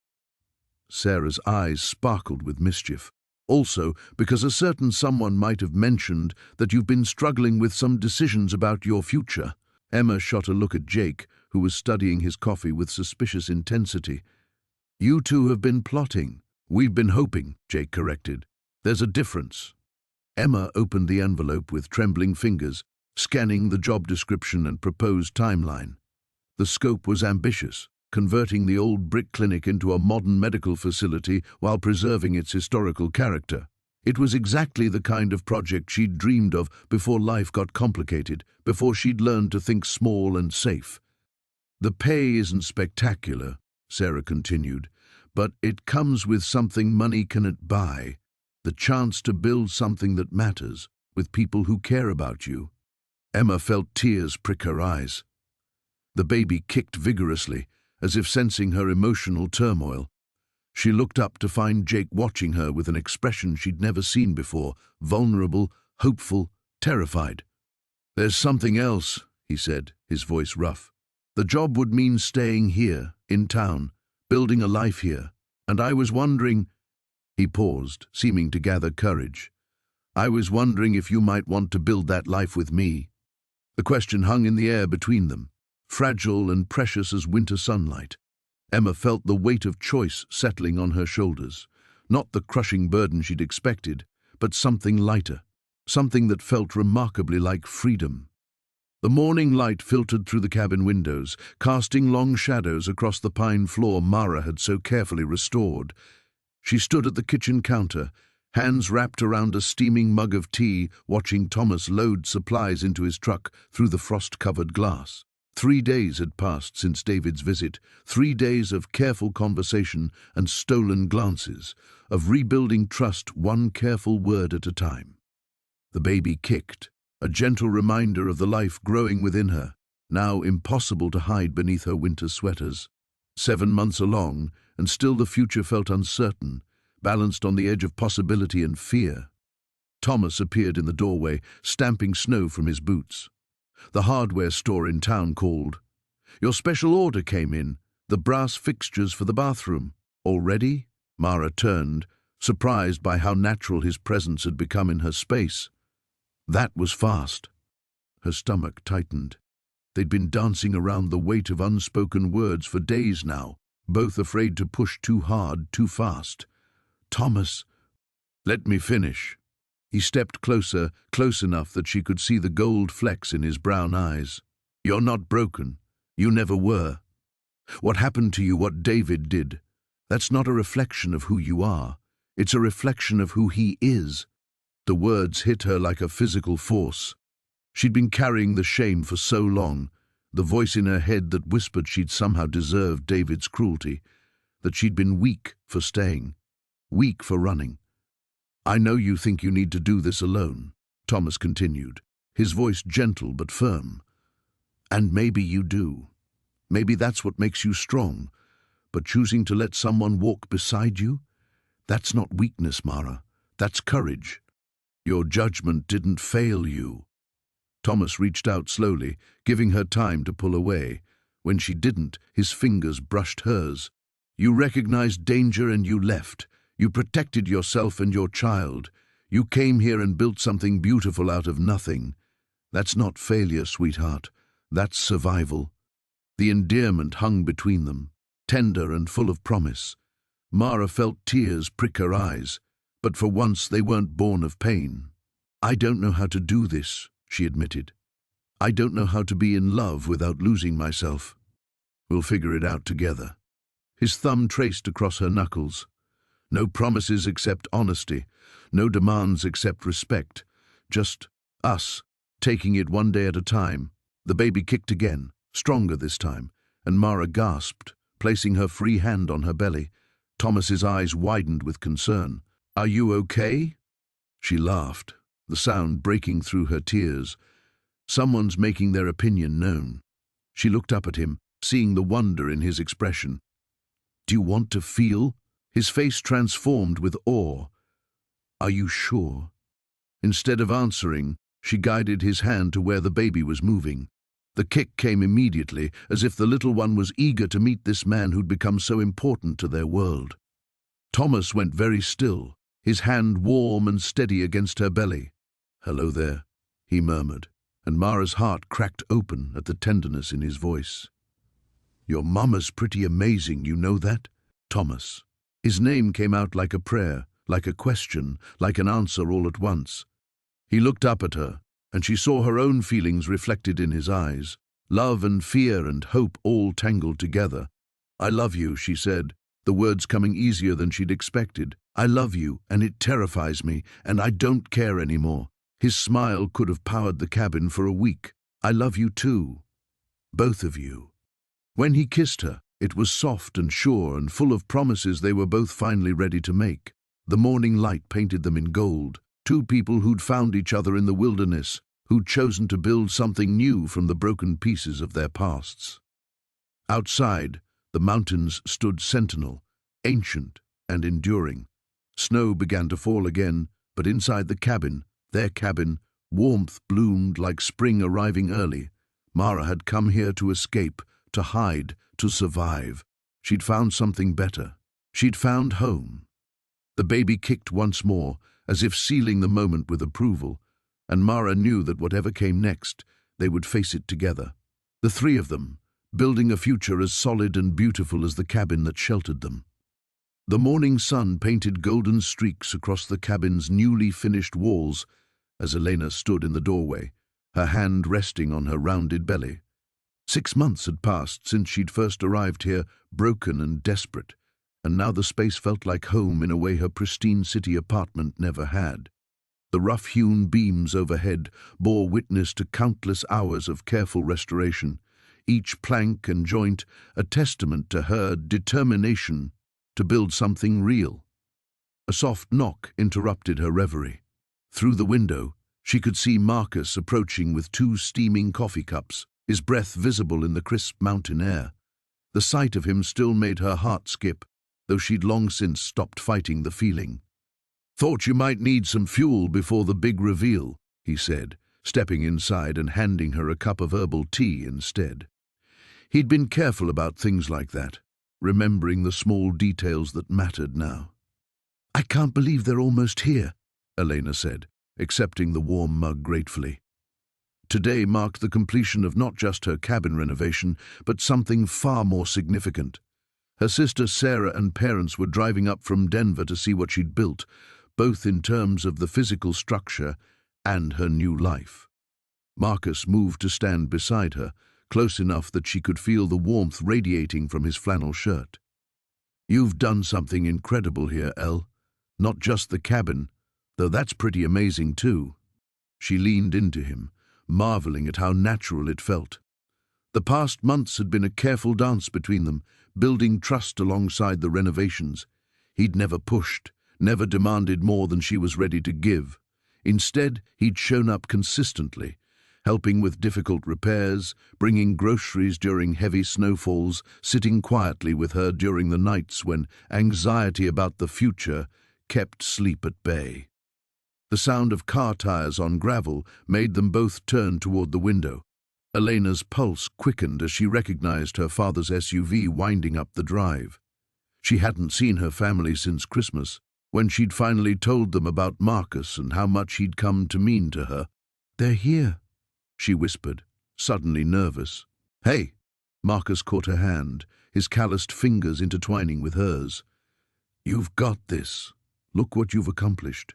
Sarah's eyes sparkled with mischief. "Also, because a certain someone might have mentioned that you've been struggling with some decisions about your future." Emma shot a look at Jake, who was studying his coffee with suspicious intensity. "You two have been plotting." "We've been hoping," Jake corrected. "There's a difference." Emma opened the envelope with trembling fingers, scanning the job description and proposed timeline. The scope was ambitious. converting the old brick clinic into a modern medical facility while preserving its historical character. It was exactly the kind of project she'd dreamed of before life got complicated, before she'd learned to think small and safe. "The pay isn't spectacular," Sarah continued, "but it comes with something money cannot buy, the chance to build something that matters, with people who care about you." Emma felt tears prick her eyes. The baby kicked vigorously, as if sensing her emotional turmoil. She looked up to find Jake watching her with an expression she'd never seen before, vulnerable, hopeful, terrified. "There's something else," he said, his voice rough. "The job would mean staying here, in town, building a life here, and I was wondering—" He paused, seeming to gather courage. "I was wondering if you might want to build that life with me." The question hung in the air between them, fragile and precious as winter sunlight. Emma felt the weight of choice settling on her shoulders, not the crushing burden she'd expected, but something lighter, something that felt remarkably like freedom. The morning light filtered through the cabin windows, casting long shadows across the pine floor Mara had so carefully restored. She stood at the kitchen counter, hands wrapped around a steaming mug of tea, watching Thomas load supplies into his truck through the frost-covered glass. 3 days had passed since David's visit, 3 days of careful conversation and stolen glances, of rebuilding trust one careful word at a time. The baby kicked, a gentle reminder of the life growing within her, now impossible to hide beneath her winter sweaters. 7 months along, and still the future felt uncertain, balanced on the edge of possibility and fear. Thomas appeared in the doorway, stamping snow from his boots. The hardware store in town called. "Your special order came in, the brass fixtures for the bathroom." "Already?" Mara turned, surprised by how natural his presence had become in her space. That was fast. Her stomach tightened. They'd been dancing around the weight of unspoken words for days now, both afraid to push too hard, too fast. "Thomas, let me finish." He stepped closer, close enough that she could see the gold flecks in his brown eyes. "You're not broken. You never were. What happened to you, what David did, that's not a reflection of who you are. It's a reflection of who he is." The words hit her like a physical force. She'd been carrying the shame for so long, the voice in her head that whispered she'd somehow deserved David's cruelty, that she'd been weak for staying, weak for running. "I know you think you need to do this alone," Thomas continued, his voice gentle but firm. "And maybe you do. Maybe that's what makes you strong. But choosing to let someone walk beside you? That's not weakness, Mara. That's courage. Your judgment didn't fail you." Thomas reached out slowly, giving her time to pull away. When she didn't, his fingers brushed hers. "You recognized danger and you left. You protected yourself and your child. You came here and built something beautiful out of nothing. That's not failure, sweetheart. That's survival." The endearment hung between them, tender and full of promise. Mara felt tears prick her eyes, but for once they weren't born of pain. "I don't know how to do this," she admitted. "I don't know how to be in love without losing myself. We'll figure it out together." His thumb traced across her knuckles. "No promises except honesty, no demands except respect. Just us, taking it one day at a time." The baby kicked again, stronger this time, and Mara gasped, placing her free hand on her belly. Thomas's eyes widened with concern. "Are you okay?" She laughed, the sound breaking through her tears. Someone's making their opinion known. She looked up at him, seeing the wonder in his expression. "Do you want to feel?" His face transformed with awe. "Are you sure?" Instead of answering, she guided his hand to where the baby was moving. The kick came immediately, as if the little one was eager to meet this man who'd become so important to their world. Thomas went very still, his hand warm and steady against her belly. "Hello there," he murmured, and Mara's heart cracked open at the tenderness in his voice. "Your mama's pretty amazing, you know that?" "Thomas." His name came out like a prayer, like a question, like an answer all at once. He looked up at her, and she saw her own feelings reflected in his eyes, love and fear and hope all tangled together. "I love you," she said, the words coming easier than she'd expected. "I love you, and it terrifies me, and I don't care anymore." His smile could have powered the cabin for a week. "I love you too. Both of you." When he kissed her, it was soft and sure and full of promises they were both finally ready to make. The morning light painted them in gold, two people who'd found each other in the wilderness, who'd chosen to build something new from the broken pieces of their pasts. Outside, the mountains stood sentinel, ancient and enduring. Snow began to fall again, but inside the cabin, their cabin, warmth bloomed like spring arriving early. Mara had come here to escape, to hide, to survive. She'd found something better. She'd found home. The baby kicked once more, as if sealing the moment with approval, and Mara knew that whatever came next, they would face it together. The three of them, building a future as solid and beautiful as the cabin that sheltered them. The morning sun painted golden streaks across the cabin's newly finished walls as Elena stood in the doorway, her hand resting on her rounded belly. 6 months had passed since she'd first arrived here, broken and desperate, and now the space felt like home in a way her pristine city apartment never had. The rough-hewn beams overhead bore witness to countless hours of careful restoration, each plank and joint a testament to her determination to build something real. A soft knock interrupted her reverie. Through the window, she could see Marcus approaching with 2 steaming coffee cups, his breath visible in the crisp mountain air. The sight of him still made her heart skip, though she'd long since stopped fighting the feeling. "Thought you might need some fuel before the big reveal," he said, stepping inside and handing her a cup of herbal tea instead. He'd been careful about things like that, remembering the small details that mattered now. "I can't believe they're almost here," Elena said, accepting the warm mug gratefully. Today marked the completion of not just her cabin renovation, but something far more significant. Her sister Sarah and parents were driving up from Denver to see what she'd built, both in terms of the physical structure and her new life. Marcus moved to stand beside her, close enough that she could feel the warmth radiating from his flannel shirt. "You've done something incredible here, Elle. Not just the cabin, though that's pretty amazing too." She leaned into him, marveling at how natural it felt. The past months had been a careful dance between them, building trust alongside the renovations. He'd never pushed, never demanded more than she was ready to give. Instead, he'd shown up consistently, helping with difficult repairs, bringing groceries during heavy snowfalls, sitting quietly with her during the nights when anxiety about the future kept sleep at bay. The sound of car tires on gravel made them both turn toward the window. Elena's pulse quickened as she recognized her father's SUV winding up the drive. She hadn't seen her family since Christmas, when she'd finally told them about Marcus and how much he'd come to mean to her. "They're here," she whispered, suddenly nervous. "Hey!" Marcus caught her hand, his calloused fingers intertwining with hers. "You've got this. Look what you've accomplished."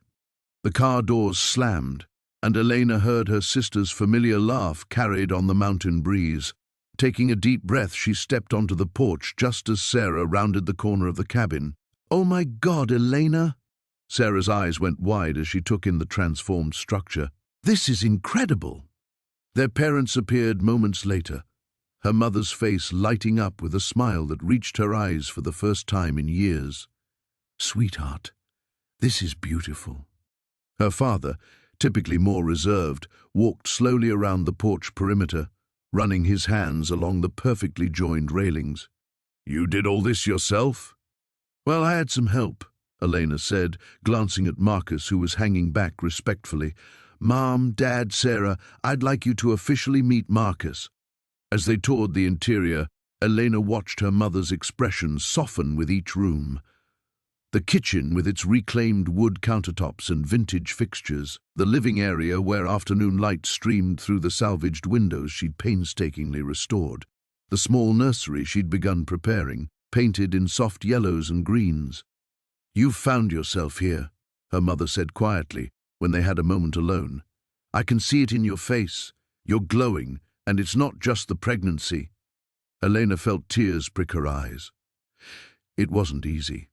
The car doors slammed, and Elena heard her sister's familiar laugh carried on the mountain breeze. Taking a deep breath, she stepped onto the porch just as Sarah rounded the corner of the cabin. "Oh my God, Elena!" Sarah's eyes went wide as she took in the transformed structure. "This is incredible!" Their parents appeared moments later, her mother's face lighting up with a smile that reached her eyes for the first time in years. "Sweetheart, this is beautiful." Her father, typically more reserved, walked slowly around the porch perimeter, running his hands along the perfectly joined railings. "You did all this yourself?" "Well, I had some help," Elena said, glancing at Marcus, who was hanging back respectfully. "Mom, Dad, Sarah, I'd like you to officially meet Marcus." As they toured the interior, Elena watched her mother's expression soften with each room. The kitchen with its reclaimed wood countertops and vintage fixtures, the living area where afternoon light streamed through the salvaged windows she'd painstakingly restored, the small nursery she'd begun preparing, painted in soft yellows and greens. "You've found yourself here," her mother said quietly when they had a moment alone. "I can see it in your face. You're glowing, and it's not just the pregnancy." Elena felt tears prick her eyes. It wasn't easy.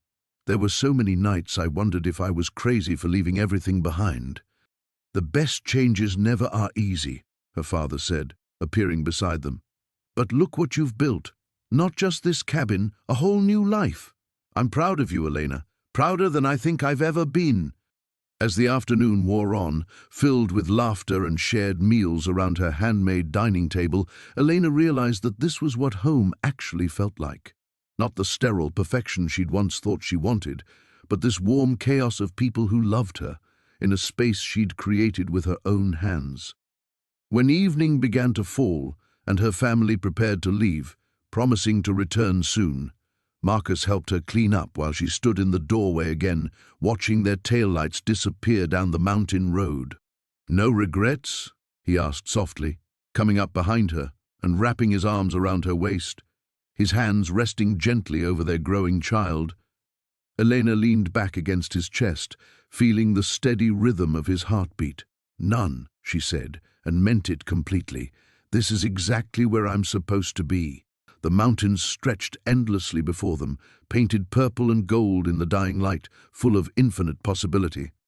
There were so many nights I wondered if I was crazy for leaving everything behind. The best changes never are easy, her father said, appearing beside them. But look what you've built. Not just this cabin, a whole new life. I'm proud of you, Elena. Prouder than I think I've ever been. As the afternoon wore on, filled with laughter and shared meals around her handmade dining table, Elena realized that this was what home actually felt like. Not the sterile perfection she'd once thought she wanted, but this warm chaos of people who loved her, in a space she'd created with her own hands. When evening began to fall and her family prepared to leave, promising to return soon, Marcus helped her clean up while she stood in the doorway again, watching their taillights disappear down the mountain road. "No regrets?" he asked softly, coming up behind her and wrapping his arms around her waist, his hands resting gently over their growing child. Elena leaned back against his chest, feeling the steady rhythm of his heartbeat. "None," she said, and meant it completely. "This is exactly where I'm supposed to be." The mountains stretched endlessly before them, painted purple and gold in the dying light, full of infinite possibility.